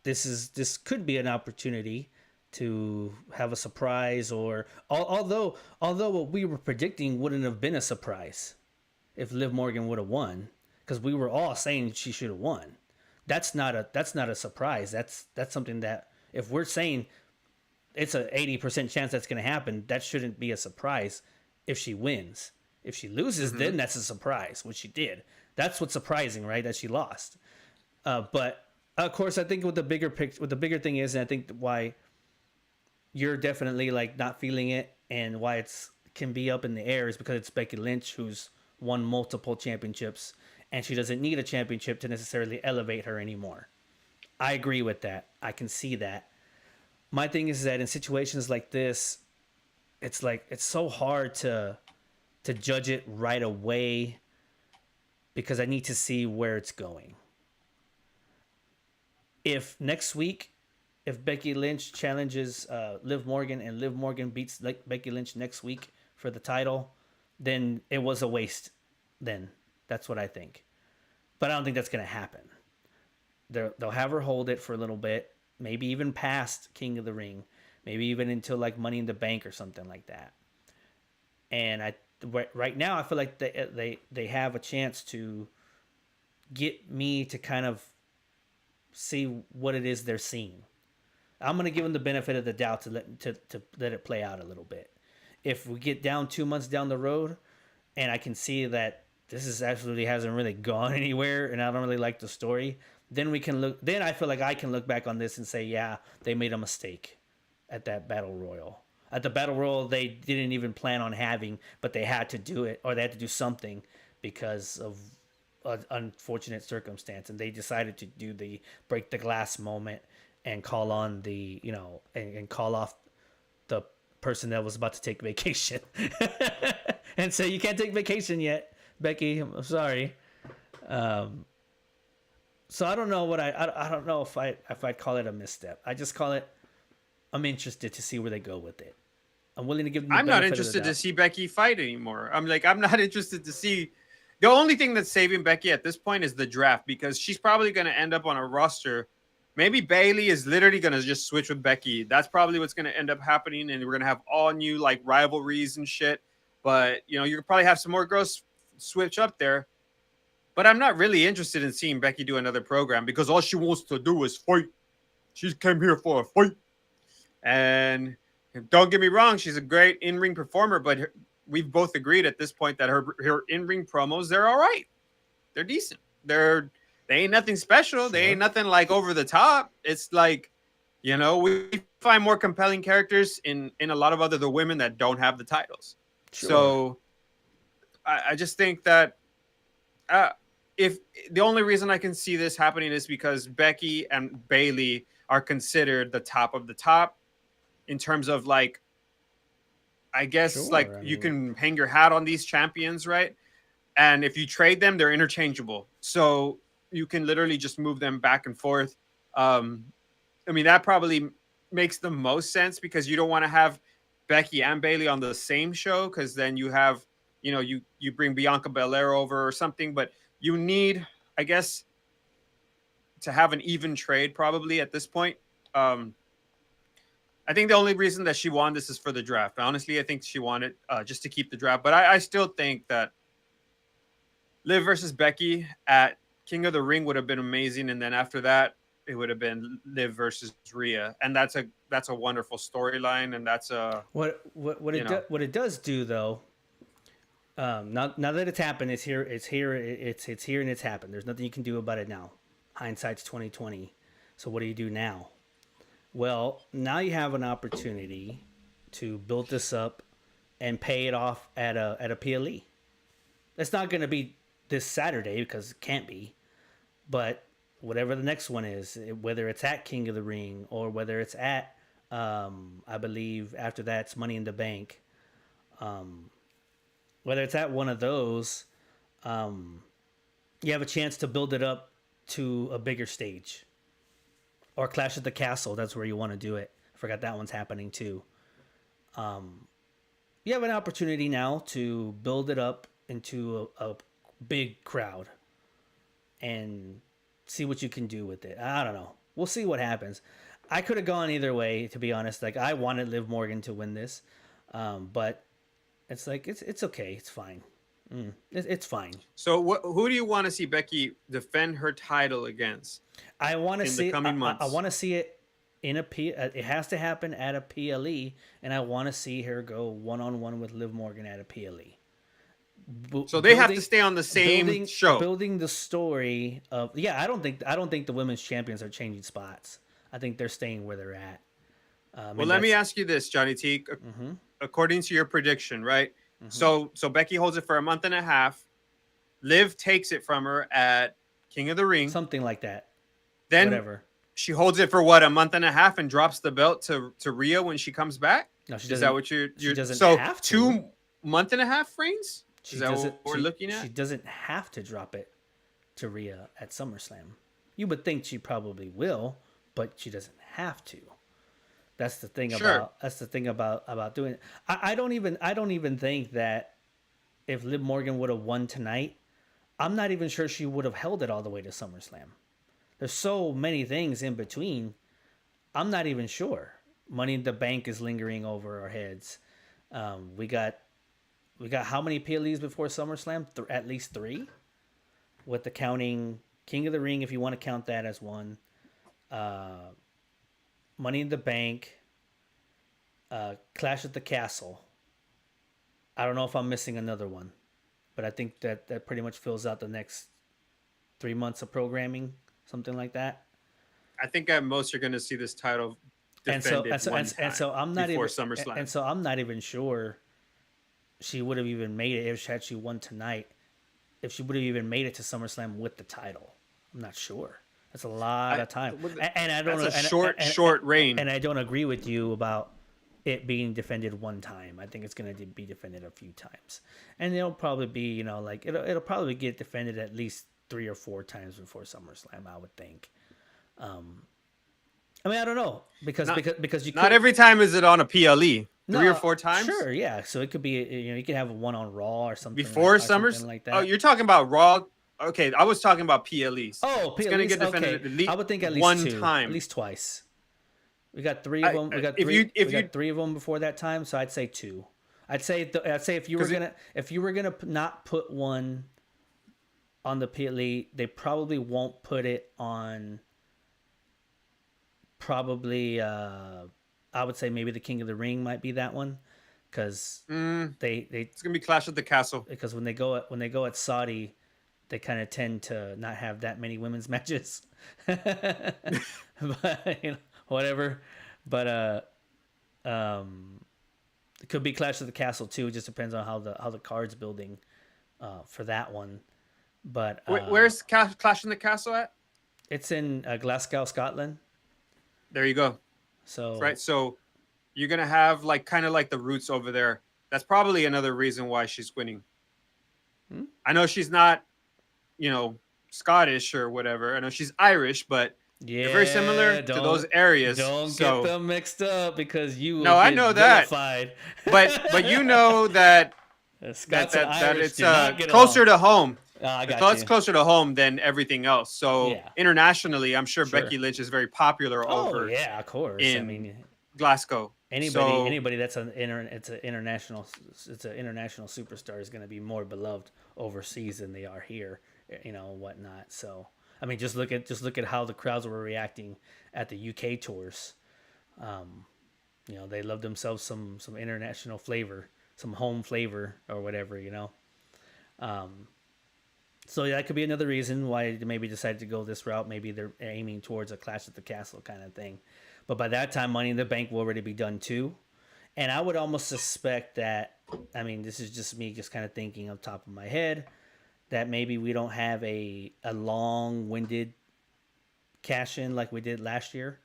this could be an opportunity to have a surprise, or although what we were predicting wouldn't have been a surprise if Liv Morgan would have won, because we were all saying she should have won. That's not a surprise. That's something that, if we're saying it's a 80% chance that's going to happen, that shouldn't be a surprise if she wins. If she loses, then that's a surprise, which she did. That's what's surprising, right? That she lost. But of course, I think what the bigger thing is, and I think why you're definitely, like, not feeling it, and why it's can be up in the air, is because it's Becky Lynch, who's won multiple championships, and she doesn't need a championship to necessarily elevate her anymore. I agree with that. I can see that. My thing is that in situations like this, it's so hard to judge it right away, because I need to see where it's going. If next week, if Becky Lynch challenges Liv Morgan and Liv Morgan beats Becky Lynch next week for the title, then it was a waste. Then that's what I think. But I don't think that's going to happen. They'll have her hold it for a little bit, maybe even past King of the Ring, maybe even until like Money in the Bank or something like that. And right now I feel like they have a chance to get me to kind of see what it is they're seeing. I'm gonna give them the benefit of the doubt to let it play out a little bit. If we get down 2 months down the road, and I can see that this is absolutely hasn't really gone anywhere, and I don't really like the story, then we can look. Then I feel like I can look back on this and say, yeah, they made a mistake at that battle royal. At the battle royal, they didn't even plan on having, but they had to do it, or they had to do something because of an unfortunate circumstance, and they decided to do the break the glass moment and call on the and call off the person that was about to take vacation and say you can't take vacation yet, Becky. I'm sorry. So I don't know what I don't know if I'd call it a misstep. I just call it I'm interested to see where they go with it. I'm willing to give them the I'm not benefit of the interested to doubt. see Becky fight anymore. I'm not interested to see. The only thing that's saving Becky at this point is the draft, because she's probably going to end up on a roster. Maybe Bailey is literally going to just switch with Becky. That's probably what's going to end up happening, and we're going to have all new like rivalries and shit. But you could probably have some more girls switch up there. But I'm not really interested in seeing Becky do another program, because all she wants to do is fight. She came here for a fight. And don't get me wrong, she's a great in-ring performer, but we've both agreed at this point that her in-ring promos, they're all right. They're decent. They ain't nothing special. Sure. They ain't nothing like over the top. It's like, we find more compelling characters in a lot of the women that don't have the titles. Sure. So I just think that if the only reason I can see this happening is because Becky and Bailey are considered the top of the top in terms of like, I guess, sure, you can hang your hat on these champions, right? And if you trade them, they're interchangeable. So you can literally just move them back and forth. That probably makes the most sense, because you don't want to have Becky and Bailey on the same show, because then you have, you bring Bianca Belair over or something. But you need, I guess, to have an even trade probably at this point. I think the only reason that she won this is for the draft. Honestly, I think she wanted just to keep the draft. But I still think that Liv versus Becky at King of the Ring would have been amazing. And then after that, it would have been Liv versus Rhea. And that's a wonderful storyline. And that's what it does do, though. Now that it's happened, it's here and it's happened. There's nothing you can do about it now. Hindsight's 2020. So what do you do now? Well, now you have an opportunity to build this up and pay it off at a PLE. It's not going to be this Saturday, because it can't be. But whatever the next one is, whether it's at King of the Ring or whether it's at, I believe after that's Money in the Bank, whether it's at one of those, you have a chance to build it up to a bigger stage. Or Clash at the Castle, that's where you want to do it. I forgot that one's happening too. You have an opportunity now to build it up into a big crowd and see what you can do with it. I don't know. We'll see what happens. I could have gone either way, to be honest. Like, I wanted Liv Morgan to win this, but it's like it's okay. It's fine. It's fine. So who do you want to see Becky defend her title against? I want to see the coming months. I want to see it in it has to happen at a PLE, and I want to see her go one-on-one with Liv Morgan at a PLE. So they have to stay on the same show. Building the story of I don't think the women's champions are changing spots. I think they're staying where they're at. Well, let me ask you this, Johnny T. According to your prediction, right? So Becky holds it for a month and a half. Liv takes it from her at King of the Ring. Something like that. Then whatever. She holds it for what, a month and a half, and drops the belt to Rhea when she comes back? No, she doesn't. Is that what you're she doesn't have to. 2 month and a half reigns? Is that what we're looking at? She doesn't have to drop it to Rhea at SummerSlam. You would think she probably will, but she doesn't have to. That's the thing about doing it. I don't even think that if Liv Morgan would have won tonight, I'm not even sure she would have held it all the way to SummerSlam. There's so many things in between. I'm not even sure. Money in the Bank is lingering over our heads. We got how many PLEs before SummerSlam? At least three, with the counting King of the Ring, if you want to count that as one. Uh, Money in the Bank, Clash at the Castle. I don't know if I'm missing another one, but I think that pretty much fills out the next 3 months of programming, something like that. I think at most you're going to see this title defended one And time so I'm not before even SummerSlam. and so I'm not even sure she would have even made it if she won tonight. If she would have even made it to SummerSlam with the title, I'm not sure. That's a lot of time, and I don't. That's a and, short reign. And I don't agree with you about it being defended one time. I think it's going to be defended a few times, and it'll probably be like it'll probably get defended at least 3 or 4 times before SummerSlam. I would think. I mean, I don't know because you not every time is it on a PLE. no, 3 or 4 times. Sure, yeah. So it could be you could have one on Raw or something before something like that. Oh, you're talking about Raw. Okay, I was talking about PLEs. Oh, PLEs. It's gonna get defended okay. at least I would think at least one two, time, at least twice. We got three of them. We got three of them before that time, so I'd say two. I'd say if you were gonna not put one on the PLE, they probably won't put it on. Probably, I would say maybe the King of the Ring might be that one, because it's gonna be Clash at the Castle. Because when they go at Saudi, they kind of tend to not have that many women's matches. But whatever. But it could be Clash of the Castle too. It just depends on how the card's building for that one. But where's Clash in the Castle at? It's in Glasgow, Scotland. There you go. So right, so you're gonna have kind of like the roots over there. That's probably another reason why she's winning. I know she's not, Scottish or whatever. I know she's Irish, but they're very similar to those areas. Don't get them mixed up because you will I know vilified. that. but you know that that it's closer to home. It's closer to home than everything else. So internationally, I'm sure Becky Lynch is very popular over. Oh yeah, of course. In Glasgow, anybody that's an international superstar is going to be more beloved overseas than they are here, whatnot. So I mean, just look at how the crowds were reacting at the UK tours. They love themselves some international flavor, some home flavor or whatever. So that could be another reason why they maybe decided to go this route. Maybe they're aiming towards a Clash at the Castle kind of thing. But by that time, Money in the Bank will already be done too. And I would almost suspect that, I mean, this is just me just kind of thinking on top of my head, that maybe we don't have a long-winded cash-in like we did last year.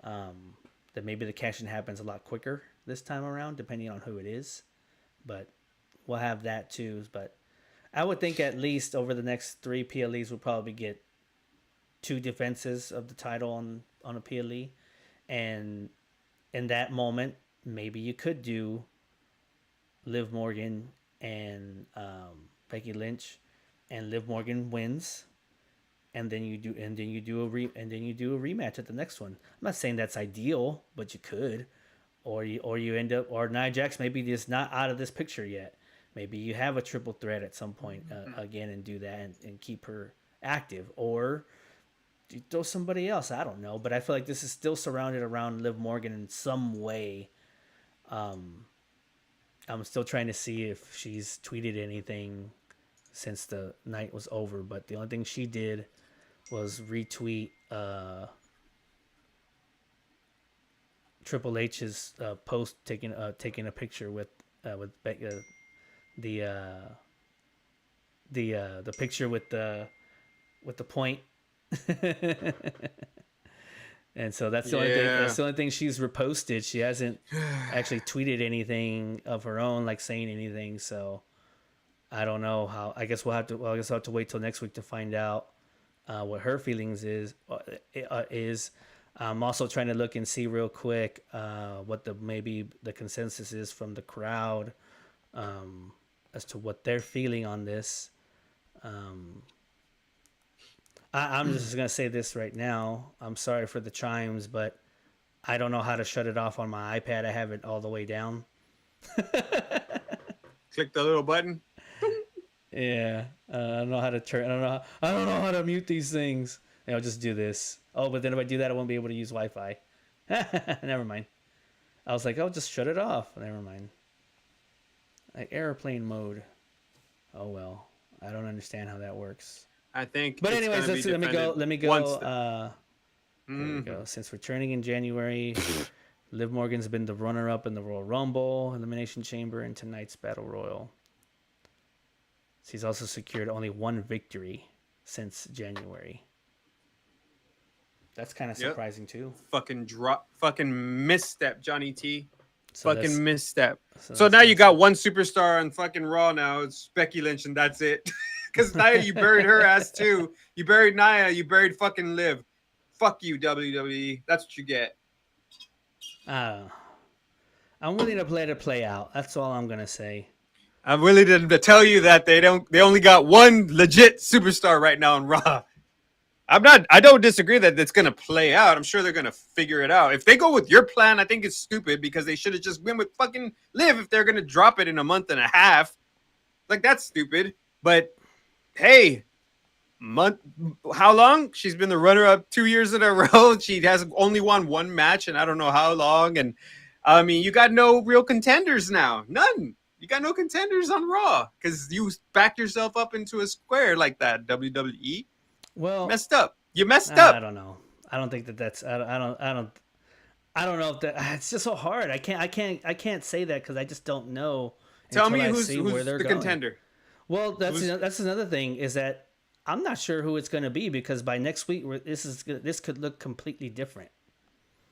That maybe the cash-in happens a lot quicker this time around, depending on who it is. But we'll have that too. But I would think at least over the next 3 PLEs, we'll probably get 2 defenses of the title on a PLE. And in that moment, maybe you could do Liv Morgan and Becky Lynch, and Liv Morgan wins, and then you do a rematch at the next one. I'm not saying that's ideal, but you could, or you end up, or Nia Jax maybe just not out of this picture yet. Maybe you have a triple threat at some point again and do that and keep her active, or you throw somebody else. I don't know, but I feel like this is still surrounded around Liv Morgan in some way. I'm still trying to see if she's tweeted anything since the night was over, but the only thing she did was retweet Triple H's post taking a picture with Becky, the picture with the point. And so that's the only thing. That's the only thing she's reposted. She hasn't actually tweeted anything of her own, like saying anything. So I don't know how. I guess we'll have to wait till next week to find out what her feelings is. I'm also trying to look and see real quick what maybe the consensus is from the crowd as to what they're feeling on this. I'm just gonna say this right now. I'm sorry for the chimes, but I don't know how to shut it off on my iPad. I have it all the way down. Click the little button. Yeah, I don't know how to turn. I don't know. I don't know how to mute these things. And I'll just do this. Oh, but then if I do that, I won't be able to use Wi-Fi. Never mind. I was like, oh, just shut it off. Never mind. Like airplane mode. Oh well. I don't understand how that works. I think But it's anyways, gonna be let me go. defended Let me go. once. Here we Mhm. go. Since returning in January, Liv Morgan's been the runner-up in the Royal Rumble, Elimination Chamber, and tonight's Battle Royal. She's also secured only one victory since January. That's kind of Yep. surprising too. Fucking misstep, Johnny T. So Fucking misstep. So that's now you got awesome. one superstar on fucking Raw now. It's Becky Lynch, and that's it. Because Nia, you buried her ass too. You buried Nia. You buried fucking Liv. Fuck you, WWE. That's what you get. Uh, I'm willing to let it play out. That's all I'm gonna say. I'm willing to tell you that they only got one legit superstar right now in Raw. I don't disagree that it's gonna play out. I'm sure they're gonna figure it out. If they go with your plan, I think it's stupid because they should have just went with fucking Liv if they're gonna drop it in a month and a half. Like that's stupid. But hey, month how long? She's been the runner up 2 years in a row. She has only won one match and I don't know how long. And I mean, you got no real contenders now. None. You got no contenders on Raw because you backed yourself up into a square like that, WWE. Well, Messed up. You messed I up. don't know. I don't think that that's. I don't know if that. It's just so hard. I can't say that because I just don't know Tell until me I who's see where they're the going. contender. Well, Who's that's another thing is that I'm not sure who it's going to be because by next week this could look completely different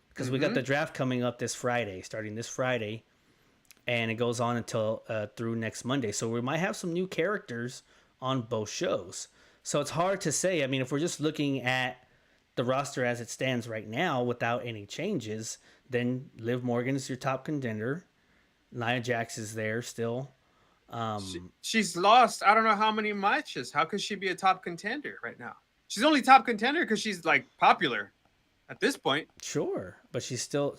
because we got mm-hmm. the draft coming up this Friday, starting this Friday, and it goes on until through next Monday. So we might have some new characters on both shows. So it's hard to say. I mean, if we're just looking at the roster as it stands right now without any changes, then Liv Morgan is your top contender. Nia Jax is there still. she's lost I don't know how many matches. How could she be a top contender right now? She's only top contender because she's like popular at this point. Sure, but she still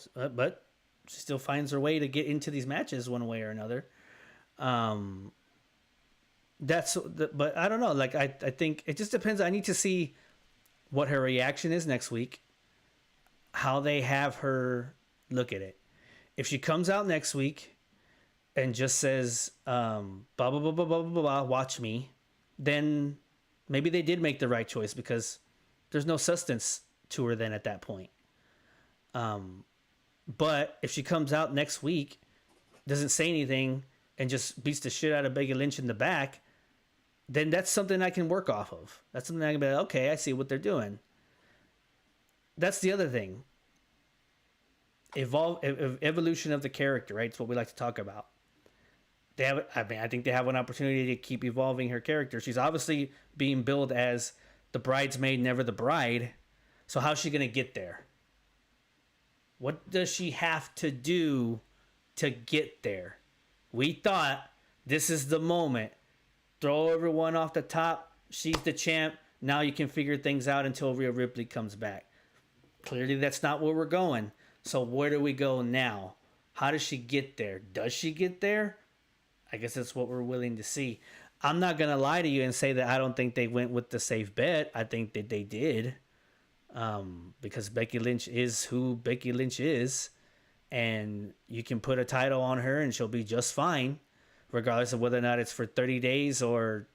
finds her way to get into these matches one way or another. Um, but I don't know. Like I think it just depends. I need to see what her reaction is next week, how they have her look at it. If she comes out next week and just says blah blah blah blah blah blah blah, watch me, then maybe they did make the right choice because there's no substance to her then at that point. But if she comes out next week, doesn't say anything, and just beats the shit out of Becky Lynch in the back, then that's something I can work off of. That's something I can be like, okay, I see what they're doing. That's the other thing. Evolution of the character, right? It's what we like to talk about. I think they have an opportunity to keep evolving her character. She's obviously being billed as the bridesmaid, never the bride. So how's she gonna get there? What does she have to do to get there? We thought this is the moment. Throw everyone off the top. She's the champ. Now you can figure things out until Rhea Ripley comes back. Clearly, that's not where we're going. So where do we go now? How does she get there? Does she get there? I guess that's what we're willing to see. I'm not going to lie to you and say that I don't think they went with the safe bet. I think that they did. Because Becky Lynch is who Becky Lynch is. And you can put a title on her and she'll be just fine, regardless of whether or not it's for 30 days or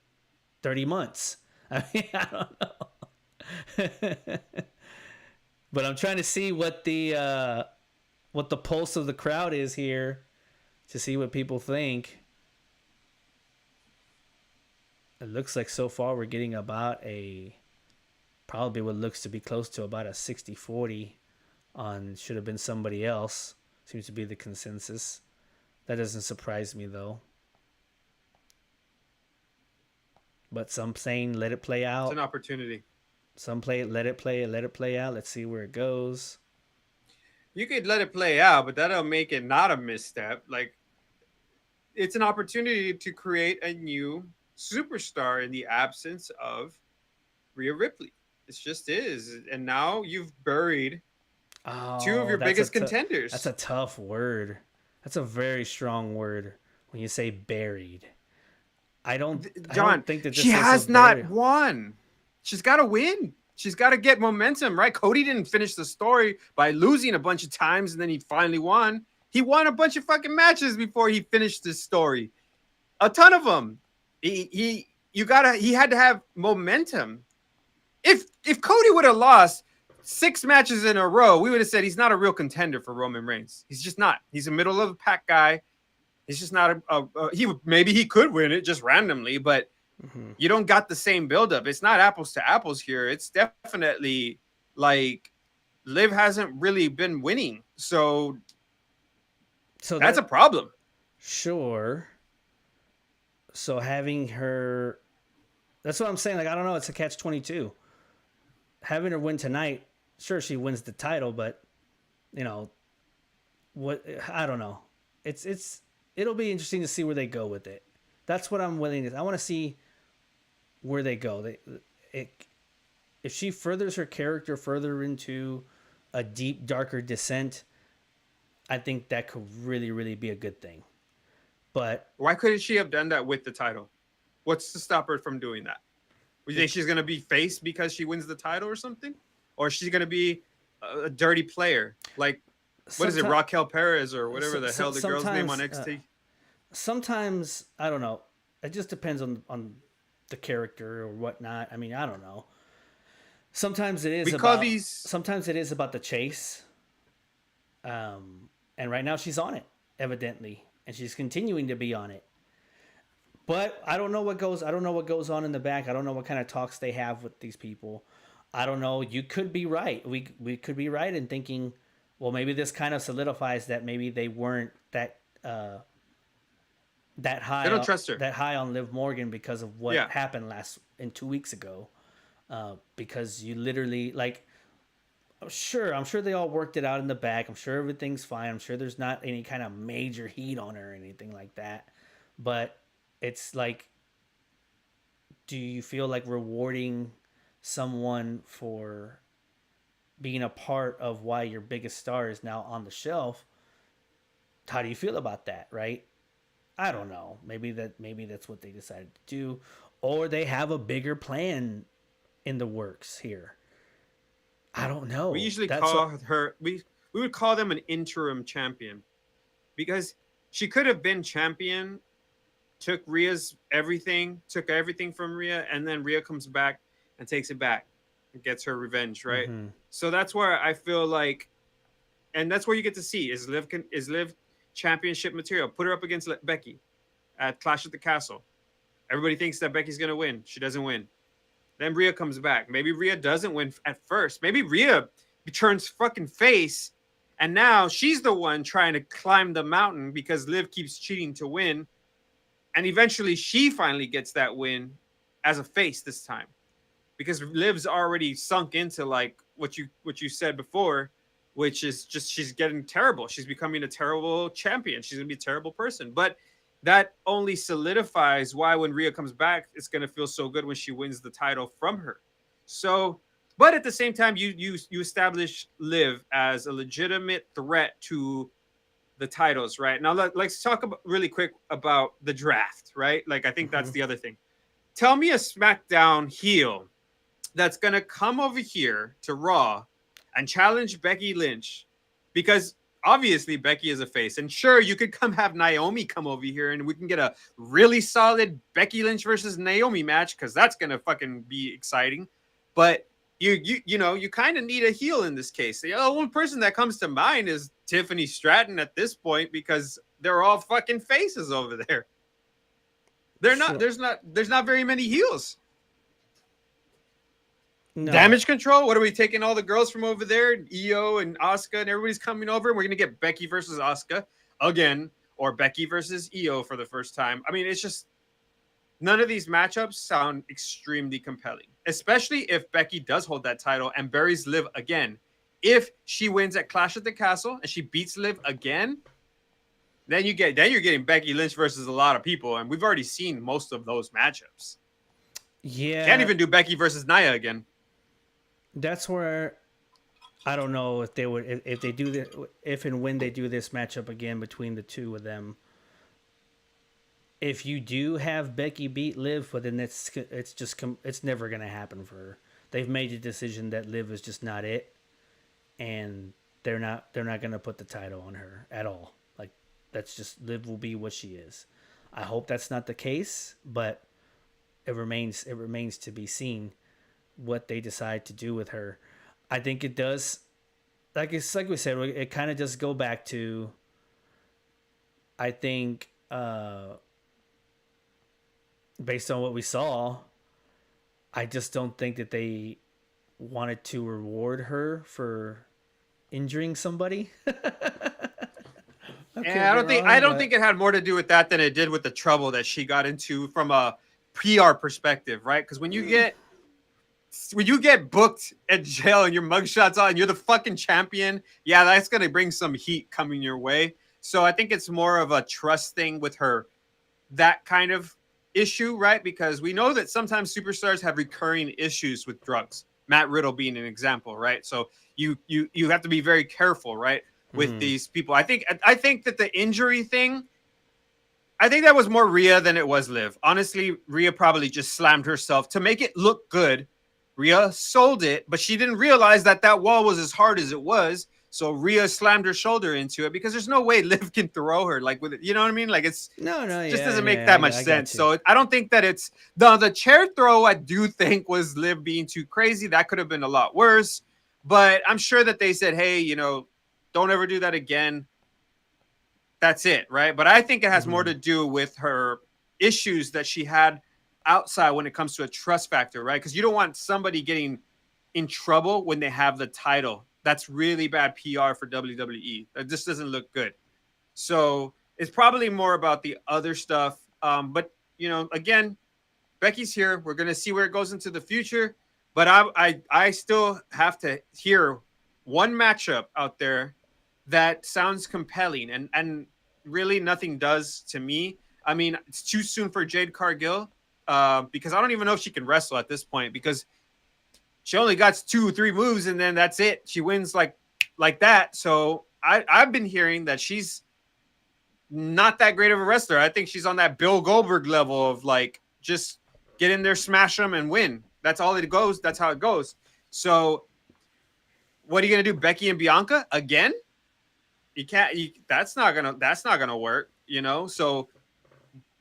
30 months. I mean, I don't know. But I'm trying to see what the pulse of the crowd is here to see what people think. It looks like so far we're getting about probably what looks to be close to about a 60-40 on should have been somebody else. Seems to be the consensus. That doesn't surprise me though. But some saying let it play It's an out. opportunity. Some play it, let it play out. Let's see where it goes. You could let it play out, but that'll make it not a misstep. Like it's an opportunity to create a new superstar in the absence of Rhea Ripley. It just is. And now you've buried two of Oh, your biggest that's a contenders. tough word. That's a very strong word when you say buried. I John, don't think that she this was a has not burial. won. She's got to win. She's got to get momentum, right? Cody didn't finish the story by losing a bunch of times and then he finally won. He won a bunch of fucking matches before he finished this story. A ton of them. He had to have momentum. If Cody would have lost 6 matches in a row, we would have said he's not a real contender for Roman Reigns. He's just not. He's a middle of the pack guy. He's just not he maybe he could win it just randomly, but Mm-hmm. you don't got the same buildup. It's not apples to apples here. It's definitely like Liv hasn't really been winning, so So that's a that problem. sure. So having her, that's what I'm saying. Like I don't know. It's a catch 22. Having her win tonight, sure she wins the title, but you know what? I don't know. It'll be interesting to see where they go with it. That's what I'm willing to. I want to see where they go. It, if she furthers her character further into a deep, darker descent, I think that could really, really be a good thing. But Why couldn't she have done that with the title? What's to stop her from doing that? You think she's gonna be face because she wins the title or something, or she's gonna be a dirty player like what is it, Raquel Perez or whatever the hell the girl's name on XT? Sometimes I don't know. It just depends on the character or whatnot. I mean, I don't know. Sometimes it is We call about these. sometimes it is about the chase. And right now she's on it, evidently, and she's continuing to be on it. But I don't know what goes. I don't know what goes on in the back. I don't know what kind of talks they have with these people. I don't know. You could be right. We could be right in thinking, well, maybe this kind of solidifies that maybe they weren't that They high don't trust her. that high on Liv Morgan because of what Yeah, happened last in 2 weeks ago. Because you literally like, I'm sure they all worked it out in the back. I'm sure everything's fine. I'm sure there's not any kind of major heat on her or anything like that. But it's like, do you feel like rewarding someone for being a part of why your biggest star is now on the shelf? How do you feel about that, right? I don't know. Maybe that's what they decided to do, or they have a bigger plan in the works here. I don't we know. usually That's call what. her. We would call them an interim champion because she could have been champion, took everything from Rhea, and then Rhea comes back and takes it back and gets her revenge, right? Mm-hmm. So that's where I feel like, and that's where you get to see is Liv championship material. Put her up against Becky at Clash at the Castle. Everybody thinks that Becky's gonna win. She doesn't win. Then Rhea comes back. Maybe Rhea doesn't win at first. Maybe Rhea turns fucking face, and now she's the one trying to climb the mountain because Liv keeps cheating to win, and eventually she finally gets that win as a face this time because Liv's already sunk into like what you said before, which is just she's getting terrible. She's becoming a terrible champion. She's gonna be a terrible person. But that only solidifies why when Rhea comes back, it's gonna feel so good when she wins the title from her. So, but at the same time, you establish Liv as a legitimate threat to the titles, right? Now let's talk about really quick about the draft, right? Like I think Mm-hmm. that's the other thing. Tell me a SmackDown heel that's gonna come over here to Raw and challenge Becky Lynch, because obviously Becky is a face, and sure you could come have Naomi come over here and we can get a really solid Becky Lynch versus Naomi match because that's gonna fucking be exciting. But you kind of need a heel in this case. The only person that comes to mind is Tiffany Stratton at this point because they're all fucking faces over there. They're not. Sure. There's not very many heels. No. Damage Control. What are we taking all the girls from over there? Io and Asuka and everybody's coming over. And we're gonna get Becky versus Asuka again, or Becky versus Io for the first time. I mean, it's just none of these matchups sound extremely compelling, especially if Becky does hold that title and buries Liv again. If she wins at Clash at the Castle and she beats Liv again, then you're getting Becky Lynch versus a lot of people, and we've already seen most of those matchups. Can't Yeah. even do Becky versus Nia again. That's where I don't know if they would if they do the if and when they do this matchup again between the two of them. If you do have Becky beat Liv, but then it's just it's never gonna happen for her. They've made a decision that Liv is just not it, and they're not gonna put the title on her at all. Like that's just Liv will be what she is. I hope that's not the case, but it remains to be seen what they decide to do with her. I think it does. Like we said, it kind of does go back to. I think based on what we saw, I just don't think that they wanted to reward her for injuring somebody. I And could be I wrong, don't think but it had more to do with that than it did with the trouble that she got into from a PR perspective, right? Because when you get booked at jail and your mugshot's on, and you're the fucking champion. Yeah, that's gonna bring some heat coming your way. So I think it's more of a trust thing with her, that kind of issue, right? Because we know that sometimes superstars have recurring issues with drugs. Matt Riddle being an example, right? So you have to be very careful, right, with mm, these people. I think that the injury thing, I think that was more Rhea than it was Liv. Honestly, Rhea probably just slammed herself to make it look good. Rhea sold it, but she didn't realize that that wall was as hard as it was. So Rhea slammed her shoulder into it because there's no way Liv can throw her like with it. You know what I mean? Like it's no, no, just yeah, doesn't make yeah, that much I got sense. you. So I don't think that it's the chair throw. I do think was Liv being too crazy. That could have been a lot worse. But I'm sure that they said, hey, don't ever do that again. That's it, right? But I think it has more Hmm. to do with her issues that she had outside when it comes to a trust factor, right? Because you don't want somebody getting in trouble when they have the title. That's really bad PR for WWE. That just doesn't look good. So it's probably more about the other stuff. But again, Becky's here. We're gonna see where it goes into the future. But I still have to hear one matchup out there that sounds compelling, and really nothing does to me. I mean, it's too soon for Jade Cargill because I don't even know if she can wrestle at this point because she only got 2 or 3 moves and then that's it. She wins like that. So I've been hearing that she's not that great of a wrestler. I think she's on that Bill Goldberg level of like just get in there, smash them, and win. That's all it goes. That's how it goes. So what are you gonna do, Becky and Bianca again? You can't. That's not gonna work. So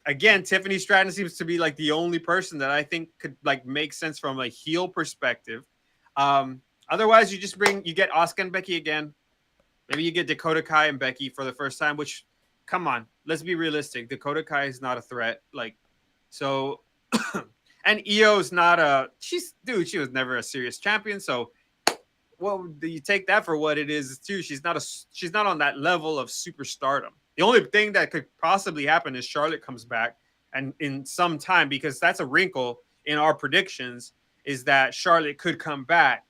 again, Tiffany Stratton seems to be like the only person that I think could like make sense from a heel perspective. Otherwise, you get Asuka and Becky again. Maybe you get Dakota Kai and Becky for the first time. Which, come on, let's be realistic. Dakota Kai is not a threat. Like, so, and Io's not a. She was never a serious champion. So well, you take that for what it is too. She's not on that level of superstardom. The only thing that could possibly happen is Charlotte comes back and in some time, because that's a wrinkle in our predictions, is that Charlotte could come back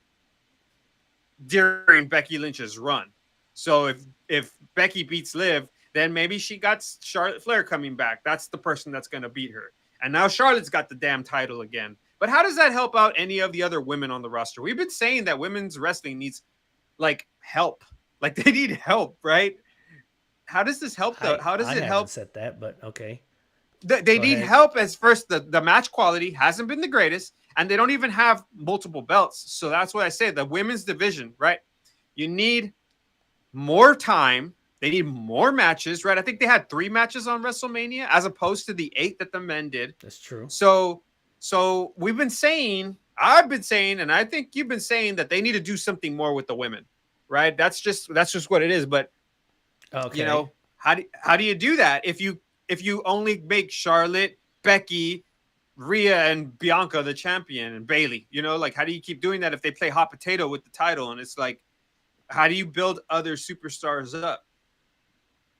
during Becky Lynch's run. So if Becky beats Liv, then maybe she got Charlotte Flair coming back. That's the person that's going to beat her. And now Charlotte's got the damn title again. But how does that help out any of the other women on the roster? We've been saying that women's wrestling needs like help. Like they need help, right? How does this help though? I How does I it haven't help? said that, but okay, They go need ahead. help as first the match quality hasn't been the greatest, and they don't even have multiple belts. So that's what I say. The women's division, right? You need more time. They need more matches, right? I think they had 3 matches on WrestleMania as opposed to the 8 that the men did. That's true. So I've been saying, and I think you've been saying that they need to do something more with the women, right? That's just what it is. But Okay, how do you do that if you only make Charlotte, Becky, Rhea, and Bianca the champion and Bailey? Like how do you keep doing that if they play hot potato with the title? And it's like, how do you build other superstars up?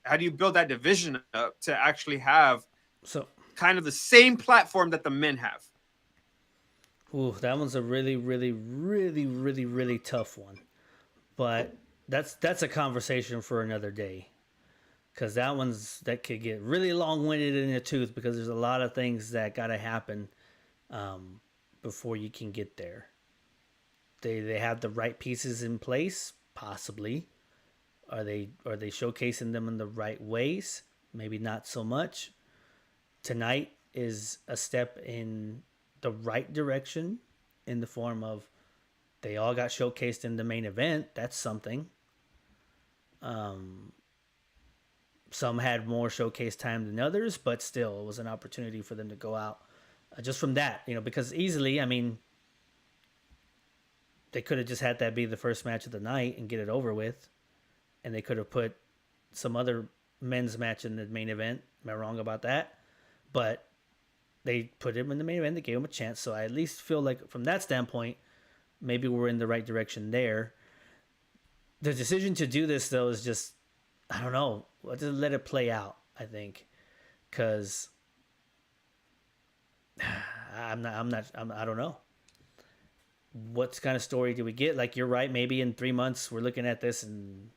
How do you build that division up to actually have so kind of the same platform that the men have? ooh, that one's a really, really, really, really, really tough one. But that's a conversation for another day. Because that could get really long winded in the tooth because there's a lot of things that got to happen um, before you can get there. they have the right pieces in place, possibly. Are they showcasing them in the right ways? Maybe not so much. Tonight is a step in the right direction in the form of they all got showcased in the main event. That's something. Um, some had more showcase time than others, but still, it was an opportunity for them to go out just from that, because easily, I mean, they could have just had that be the first match of the night and get it over with, and they could have put some other men's match in the main event. Am I wrong about that? But they put him in the main event. They gave him a chance. So I at least feel like from that standpoint, maybe we're in the right direction there. The decision to do this, though, is just, I don't know. Let's just let it play out, I think. Because I don't know. What kind of story do we get? Like, you're right. Maybe in 3 months, we're looking at this and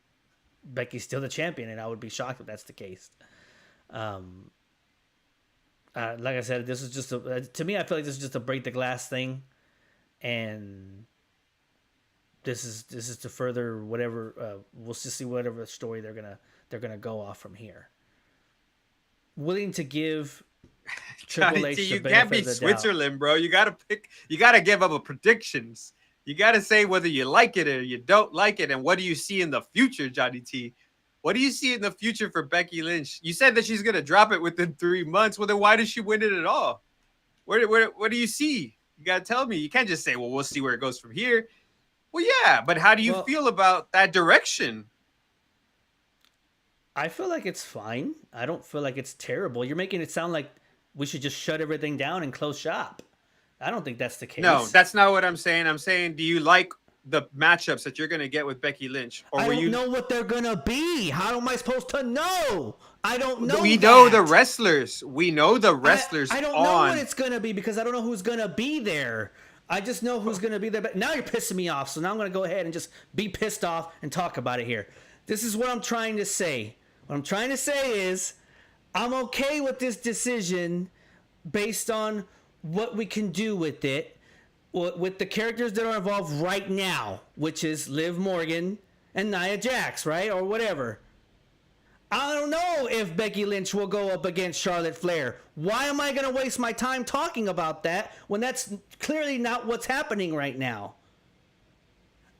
Becky's still the champion, and I would be shocked if that's the case. Like I said, this is just to me, I feel like this is just a break the glass thing, and this is to further whatever. We'll just see whatever story they're gonna go off from here. Willing to give Triple H you the can't benefit be of the Switzerland, doubt. bro. You gotta pick. You gotta give up a predictions. You gotta say whether you like it or you don't like it, and what do you see in the future, Johnny T? What do you see in the future for Becky Lynch? You said that she's gonna drop it within 3 months. Well, then why does she win it at all? What do you see? You gotta tell me. You can't just say, "Well, we'll see where it goes from here." Well, yeah, but how do you Well, feel about that direction? I feel like it's fine. I don't feel like it's terrible. You're making it sound like we should just shut everything down and close shop. I don't think that's the No, case. that's not what I'm saying. I'm saying, do you like the matchups that you're gonna get with Becky Lynch, or I were don't you? know what they're gonna be. How am I supposed to know? I don't know We know the that. wrestlers. We know the I, wrestlers I don't know what on. it's gonna be because I don't know who's gonna be there. I just know who's gonna be there. But now you're pissing me off. So now I'm gonna go ahead and just be pissed off and talk about it here. This is what I'm trying to say. What I'm trying to say is I'm okay with this decision based on what we can do with it, with the characters that are involved right now, which is Liv Morgan and Nia Jax, right? Or whatever. I don't know if Becky Lynch will go up against Charlotte Flair. Why am I going to waste my time talking about that when that's clearly not what's happening right now?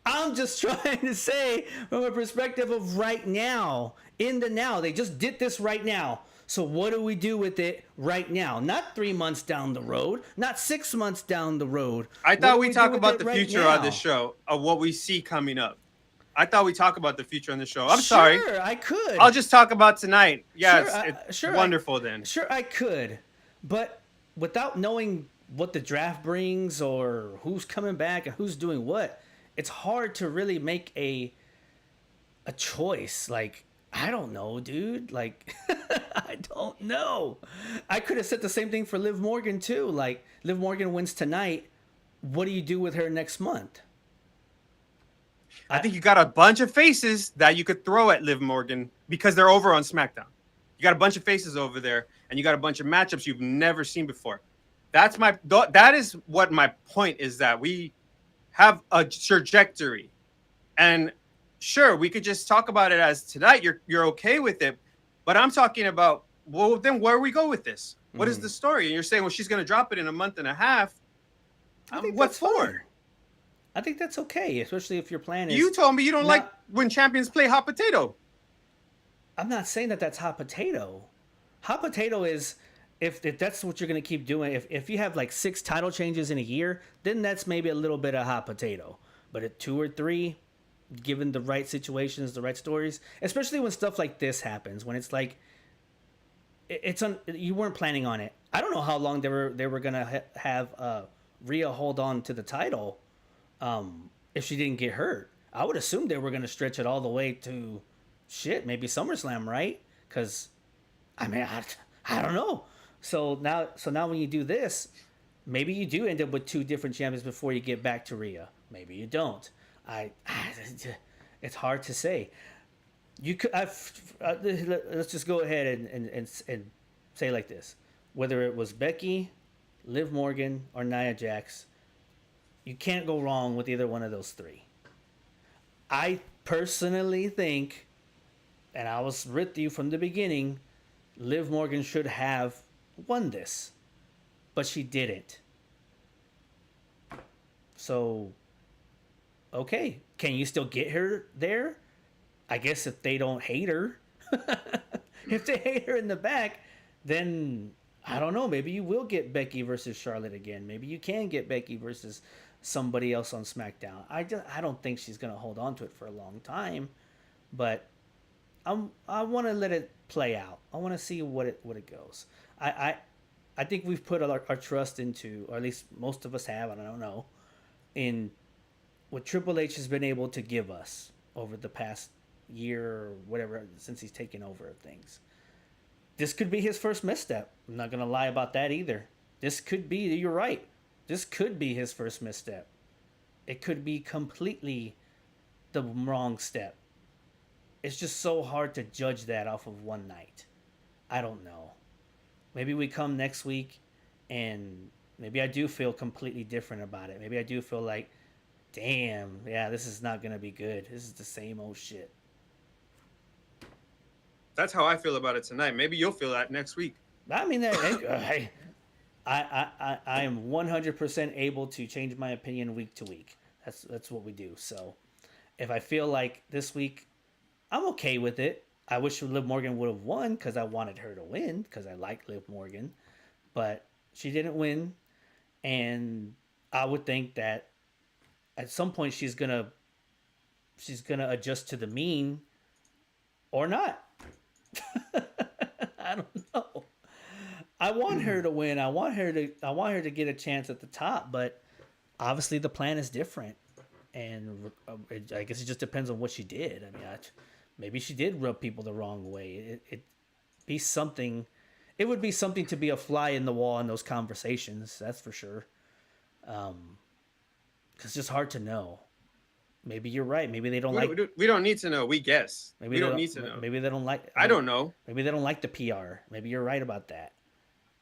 I'm just trying to say from a perspective of right now, in the now. They just did this right now. So what do we do with it right now? Not 3 months down the road, not 6 months down the road. I What thought do we we talk do with about it the right future on this now? show of what we see coming up. I thought we talk about the future on the show. I'm sorry. Sure, I could. I'll just talk about tonight. Yeah, Sure, it's sure, wonderful then. Sure, I could, but without knowing what the draft brings or who's coming back and who's doing what, it's hard to really make a choice. Like, I don't know, dude. Like, I don't know. I could have said the same thing for Liv Morgan too. Like, Liv Morgan wins tonight. What do you do with her next month? I think you got a bunch of faces that you could throw at Liv Morgan because they're over on SmackDown. You got a bunch of faces over there, and you got a bunch of matchups you've never seen before. That is what my point is, that we have a trajectory, and sure, we could just talk about it as tonight. You're okay with it, but I'm talking about, well, then where we go with this? What is the story? And you're saying, well, she's going to drop it in a month and a half. I think What that's for? fine. I think that's okay, especially if your plan is. You told me you don't like when champions play hot potato. I'm not saying that that's hot potato. Hot potato is if that's what you're going to keep doing. If you have like 6 title changes in a year, then that's maybe a little bit of hot potato. But at 2 or 3, given the right situations, the right stories, especially when stuff like this happens, when it's like you weren't planning on it. I don't know how long they were going to have Rhea hold on to the title if she didn't get hurt. I would assume they were going to stretch it all the way to maybe SummerSlam, right? Because I mean, I don't know. So now when you do this, maybe you do end up with 2 different champions before you get back to Rhea. Maybe you don't. It's hard to say. You could. Let's just go ahead and say like this: whether it was Becky, Liv Morgan, or Nia Jax, You can't go wrong with either one of those three. I personally think, and I was with you from the beginning, Liv Morgan should have won this, but she didn't. So, okay, can you still get her there? I guess if they don't hate her, if they hate her in the back, then I don't know. Maybe you will get Becky versus Charlotte again. Maybe you can get Becky versus somebody else on SmackDown. I don't think she's gonna hold on to it for a long time, but I want to let it play out. I want to see what it goes. I think we've put our trust into, or at least most of us have. I don't know, in what Triple H has been able to give us over the past year or whatever since he's taken over things. This could be his first misstep. I'm not gonna lie about that either. This could be. You're right. This could be his first misstep. It could be completely the wrong step. It's just so hard to judge that off of one night. I don't know. Maybe we come next week and maybe I do feel completely different about it. Maybe I do feel like, damn, yeah, this is not going to be good. This is the same old shit. That's how I feel about it tonight. Maybe you'll feel that next week. I mean, I am 100% able to change my opinion week to week. That's what we do. So if I feel like this week I'm okay with it. I wish Liv Morgan would have won because I wanted her to win because I like Liv Morgan, but she didn't win, and I would think that at some point she's gonna adjust to the mean, or not. I don't know. I want her to win. I want her to get a chance at the top, but obviously the plan is different, and I guess it just depends on what she did. I mean, maybe she did rub people the wrong way. It be something. It would be something to be a fly in the wall in those conversations. That's for sure. Because it's just hard to know. Maybe you're right. Maybe they don't We don't need to know. We guess. Maybe we don't need to know. Maybe they don't like. I don't know. Maybe they don't like the PR. Maybe you're right about that.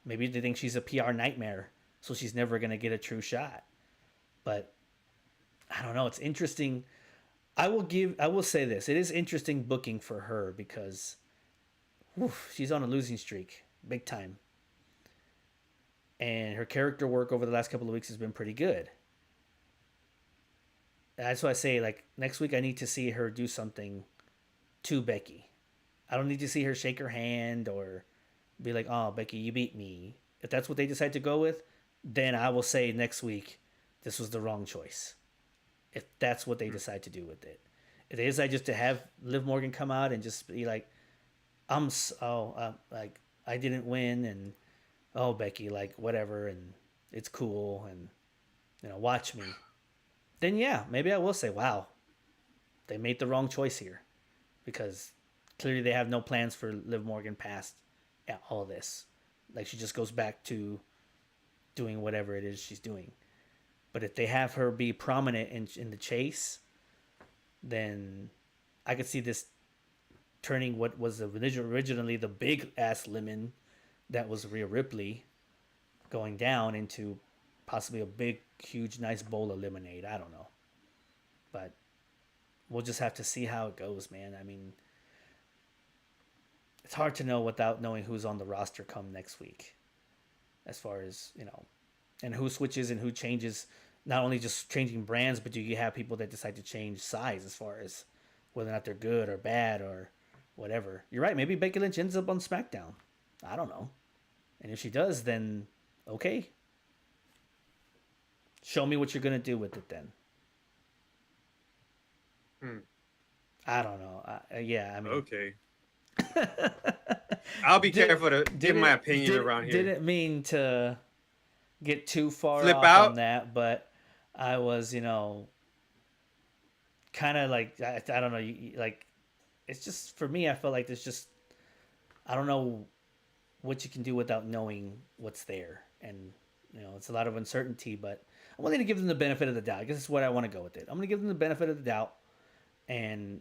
Maybe they think she's a PR nightmare, so she's never gonna get a true shot. But I don't know. It's interesting. I will say this. It is interesting booking for her because she's on a losing streak, big time. And her character work over the last couple of weeks has been pretty good. That's why I say, like, next week I need to see her do something to Becky. I don't need to see her shake her hand or be like, oh, Becky, you beat me. If that's what they decide to go with, then I will say next week this was the wrong choice. If that's what they decide to do with it. If they decide just to have Liv Morgan come out and just be like, like, I didn't win, and, oh, Becky, like, whatever, and it's cool, and, watch me. Then, yeah, maybe I will say, wow, they made the wrong choice here. Because clearly they have no plans for Liv Morgan past all this. Like, she just goes back to doing whatever it is she's doing. But if they have her be prominent in the chase, then I could see this turning what was originally the big ass lemon that was Rhea Ripley going down into possibly a big, huge, nice bowl of lemonade. I don't know. But we'll just have to see how it goes, man. I mean, it's hard to know without knowing who's on the roster come next week. As far as, and who switches and who changes. Not only just changing brands, but do you have people that decide to change size as far as whether or not they're good or bad or whatever. You're right. Maybe Becky Lynch ends up on SmackDown. I don't know. And if she does, then okay. Show me what you're going to do with it then. I don't know. Yeah, I mean. Okay. I'll be careful to give my opinion around here. Didn't mean to get too far Flip off out on that, but I was, kind of like, I don't know, like, it's just, for me, I feel like there's just, I don't know what you can do without knowing what's there. And, it's a lot of uncertainty, but I'm willing to give them the benefit of the doubt. I guess that's what I want to go with it. I'm going to give them the benefit of the doubt. And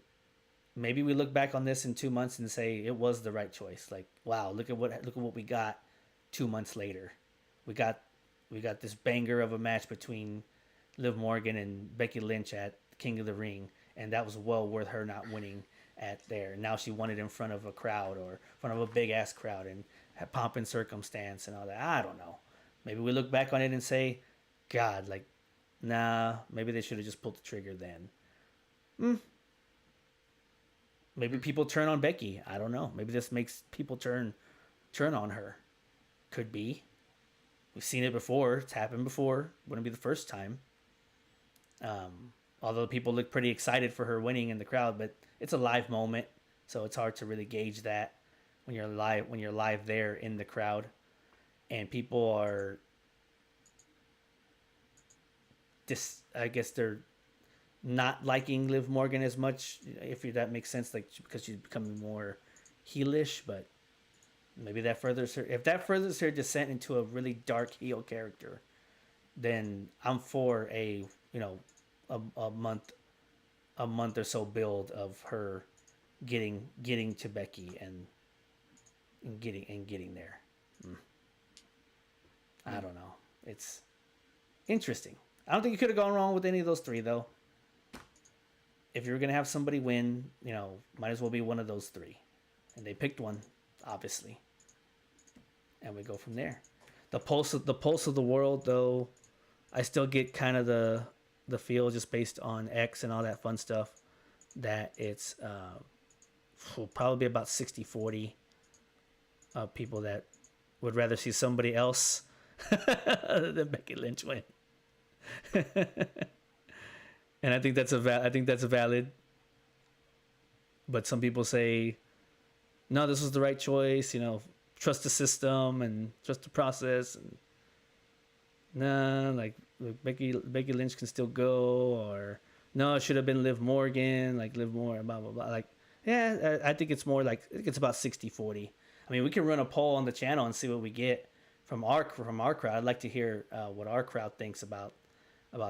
maybe we look back on this in 2 months and say it was the right choice. Like, wow, look at what we got 2 months later. We got this banger of a match between Liv Morgan and Becky Lynch at King of the Ring, and that was well worth her not winning at there. Now she won it in front of a crowd or in front of a big ass crowd and had pomp and circumstance and all that. I don't know. Maybe we look back on it and say, God, like, nah, maybe they should have just pulled the trigger then. Maybe people turn on Becky. I don't know. Maybe this makes people turn on her. Could be. We've seen it before. It's happened before. Wouldn't be the first time. Although people look pretty excited for her winning in the crowd, but it's a live moment, so it's hard to really gauge that when you're live there in the crowd, and people are just, I guess they're not liking Liv Morgan as much, if that makes sense, like because she's becoming more heelish, but maybe that furthers her. If that furthers her descent into a really dark heel character, then I'm for a a month or so build of her getting to Becky and getting there. I don't know. It's interesting. I don't think you could have gone wrong with any of those three though. If you're gonna have somebody win, might as well be one of those three. And they picked one, obviously. And we go from there. The pulse of the world, though, I still get kind of the feel just based on X and all that fun stuff that it's will probably be about 60-40 people that would rather see somebody else than Becky Lynch win. And I think that's valid. But some people say, no, this was the right choice. Trust the system and trust the process. And nah, like Becky Lynch can still go, or no, it should have been Liv Morgan. Like Liv Morgan, blah blah blah. Like, yeah, I think it's more like it's about 60-40. I mean, we can run a poll on the channel and see what we get from our crowd. I'd like to hear what our crowd thinks about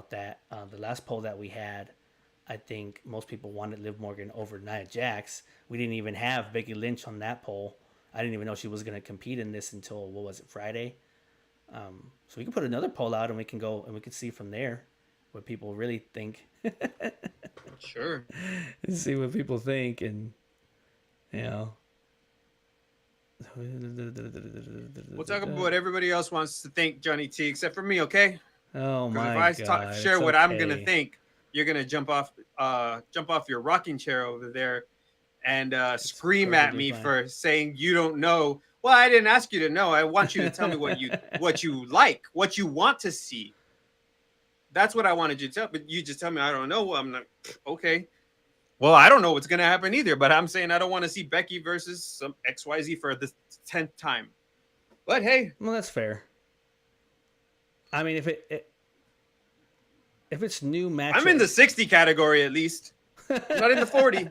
that. The last poll that we had, I think most people wanted Liv Morgan over Nia Jax. We didn't even have Becky Lynch on that poll. I didn't even know she was going to compete in this until, what was it, Friday? So we can put another poll out and we can go and we can see from there what people really think. Sure. See what people think, and we'll talk about what everybody else wants to think, Johnny T, except for me, okay? Oh my God! If I share what I'm gonna think, you're gonna jump off your rocking chair over there and scream at me for saying you don't know. Well, I didn't ask you to know. I want you to tell me what you like, what you want to see. That's what I wanted you to tell. But you just tell me I don't know. Well, I'm like, okay. Well, I don't know what's gonna happen either. But I'm saying I don't want to see Becky versus some XYZ for the 10th time. But hey, well, that's fair. I mean, if it's new match, I'm in the 60 category at least. I'm not in the 40.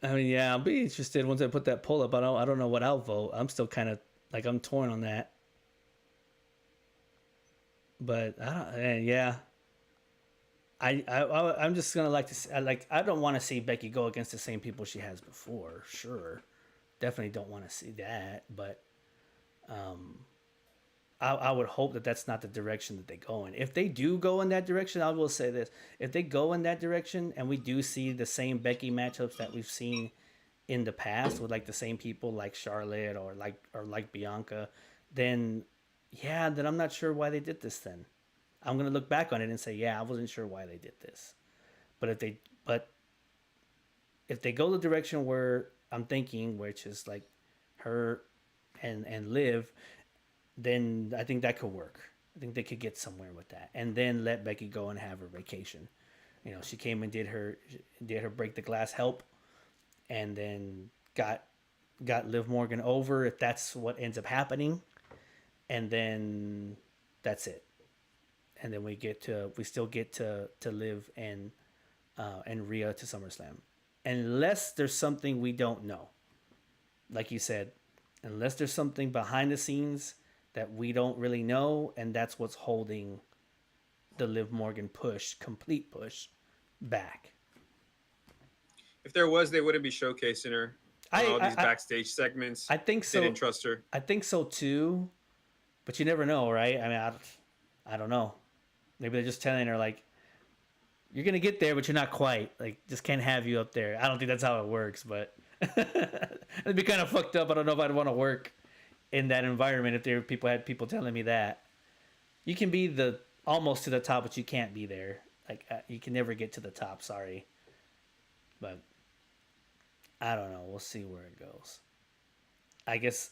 I mean, yeah, I'll be interested once I put that poll up. I don't know what I'll vote. I'm still kind of like I'm torn on that. But yeah. I'm just gonna I don't want to see Becky go against the same people she has before. Sure, definitely don't want to see that. But I would hope that that's not the direction that they go in. If they do go in that direction, I will say this: if they go in that direction, and we do see the same Becky matchups that we've seen in the past with like the same people like Charlotte or like Bianca, then I'm not sure why they did this. Then I'm gonna look back on it and say, yeah, I wasn't sure why they did this. But if they go the direction where I'm thinking, which is like her and Liv, then I think that could work. I think they could get somewhere with that, and then let Becky go and have her vacation. She came and did her break the glass help, and then got Liv Morgan over, if that's what ends up happening, and then that's it. And then we still get to Liv and Rhea to SummerSlam, unless there's something we don't know. Like you said, unless there's something behind the scenes that we don't really know, and that's what's holding the Liv Morgan complete push, back. If there was, they wouldn't be showcasing her. on I all these I backstage segments. I think They so. didn't trust her. I think so too. But you never know, right? I mean, I don't know. Maybe they're just telling her like, you're gonna get there, but you're not quite. Like, just can't have you up there. I don't think that's how it works, but it'd be kind of fucked up. I don't know if I'd want to work in that environment if there had people telling me that you can be the almost to the top, but you can't be there. Like, you can never get to the top. Sorry, but I don't know. We'll see where it goes. I guess.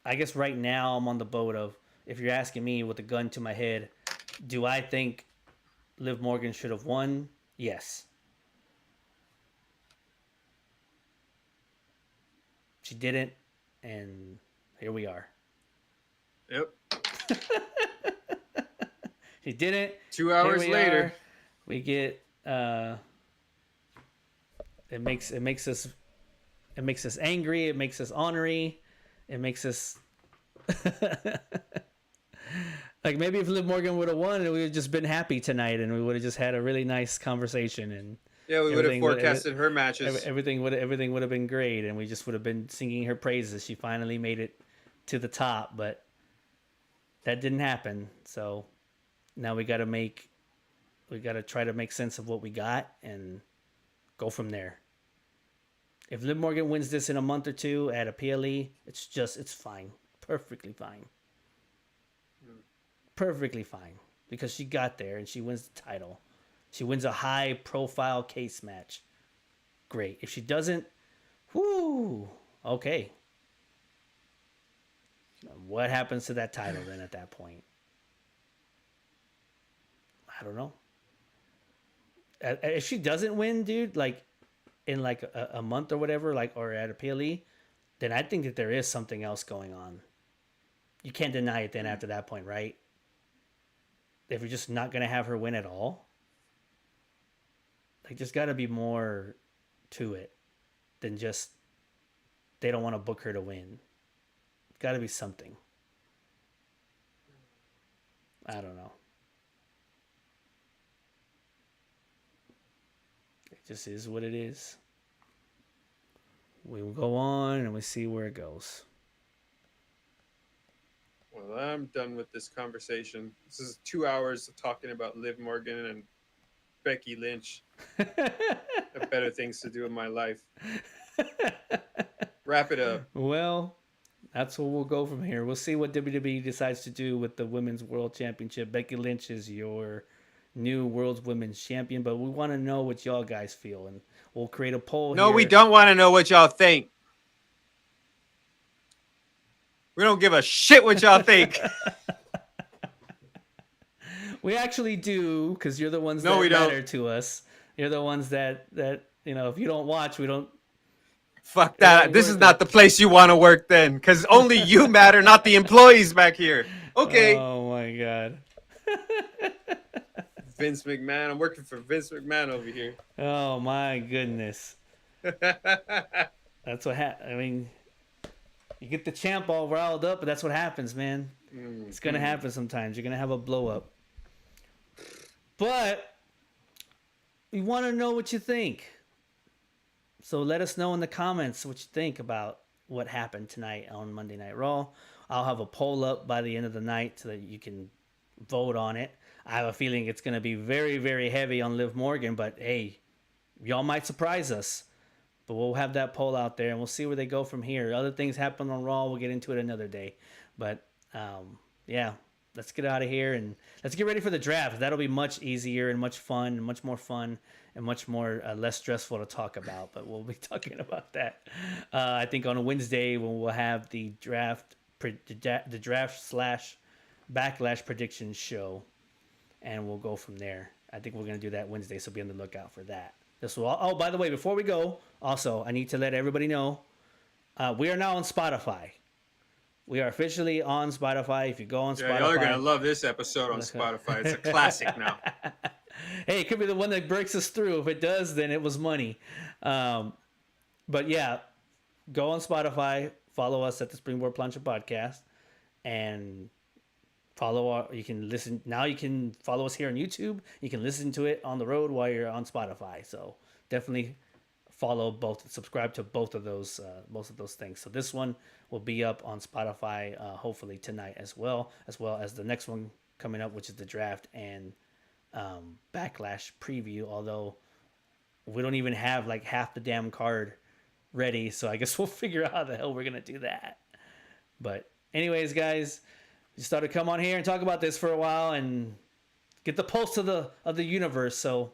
I guess right now I'm on the boat of, if you're asking me with a gun to my head, do I think Liv Morgan should have won? Yes. She didn't, and here we are. Yep. She didn't. 2 hours later, we get. It makes us angry. It makes us ornery. It makes us like, maybe if Liv Morgan would have won, we would have just been happy tonight, and we would have just had a really nice conversation, and yeah, we would have forecasted her matches. everything would have been great, and we just would have been singing her praises. She finally made it to the top, but that didn't happen. So now we got to try to make sense of what we got and go from there. If Liv Morgan wins this in a month or two at a PLE, it's fine. Perfectly fine. Perfectly fine. Because she got there and she wins the title. She wins a high profile case match. Great. If she doesn't, whoo, okay. What happens to that title then at that point? I don't know. If she doesn't win, dude, like in like a month or whatever, like, or at a PLE, then I think that there is something else going on. You can't deny it then after that point, right? If you're just not going to have her win at all, like, there's got to be more to it than just they don't want to book her to win. Got to be something. I don't know. It just is what it is. We will go on and we see where it goes. Well, I'm done with this conversation. This is 2 hours of talking about Liv Morgan and Becky Lynch. I have better things to do in my life. Wrap it up. Well, that's where we'll go from here. We'll see what WWE decides to do with the Women's World Championship. Becky Lynch is your new World's Women's Champion, but we want to know what y'all guys feel, and we'll create a poll. No, here. we don't want to know what y'all think. We don't give a shit what y'all think. We actually do, because you're the ones that matter to us. You're the ones that if you don't watch, we don't. Fuck that. This is not the place you want to work then, because only you matter, not the employees back here. Okay. Oh my God. Vince McMahon. I'm working for Vince McMahon over here. Oh my goodness. That's what I mean, you get the champ all riled up, but that's what happens, man. It's going to happen sometimes. You're going to have a blow up. But we want to know what you think. So let us know in the comments what you think about what happened tonight on Monday Night Raw. I'll have a poll up by the end of the night so that you can vote on it. I have a feeling it's going to be very, very heavy on Liv Morgan, but hey, y'all might surprise us. But we'll have that poll out there, and we'll see where they go from here. Other things happen on Raw. We'll get into it another day. But, yeah, let's get out of here, and let's get ready for the draft. That'll be much easier and much fun, and much more fun, and much more less stressful to talk about. But we'll be talking about that, I think, on a Wednesday when we'll have the draft / backlash predictions show, and we'll go from there. I think we're going to do that Wednesday, so be on the lookout for that. Oh, by the way, before we go, also, I need to let everybody know, we are now on Spotify. We are officially on Spotify. If you go on Spotify... y'all are going to love this episode on Spotify. It's a classic now. Hey, it could be the one that breaks us through. If it does, then it was money. But yeah, go on Spotify, follow us at the Springboard Plancha Podcast, and you can listen. Now you can follow us here on YouTube. You can listen to it on the road while you're on Spotify. So definitely subscribe to both of those things. So this one will be up on Spotify hopefully tonight as well as the next one coming up, which is the draft and Backlash preview. Although we don't even have like half the damn card ready, so I guess we'll figure out how the hell we're gonna do that. But anyways, guys, just thought to come on here and talk about this for a while and get the pulse of the universe. So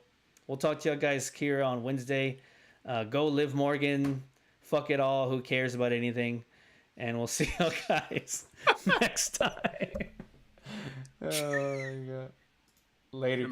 we'll talk to you guys here on Wednesday. Go Liv Morgan. Fuck it all. Who cares about anything? And we'll see you guys next time. Oh my god. Later, guys.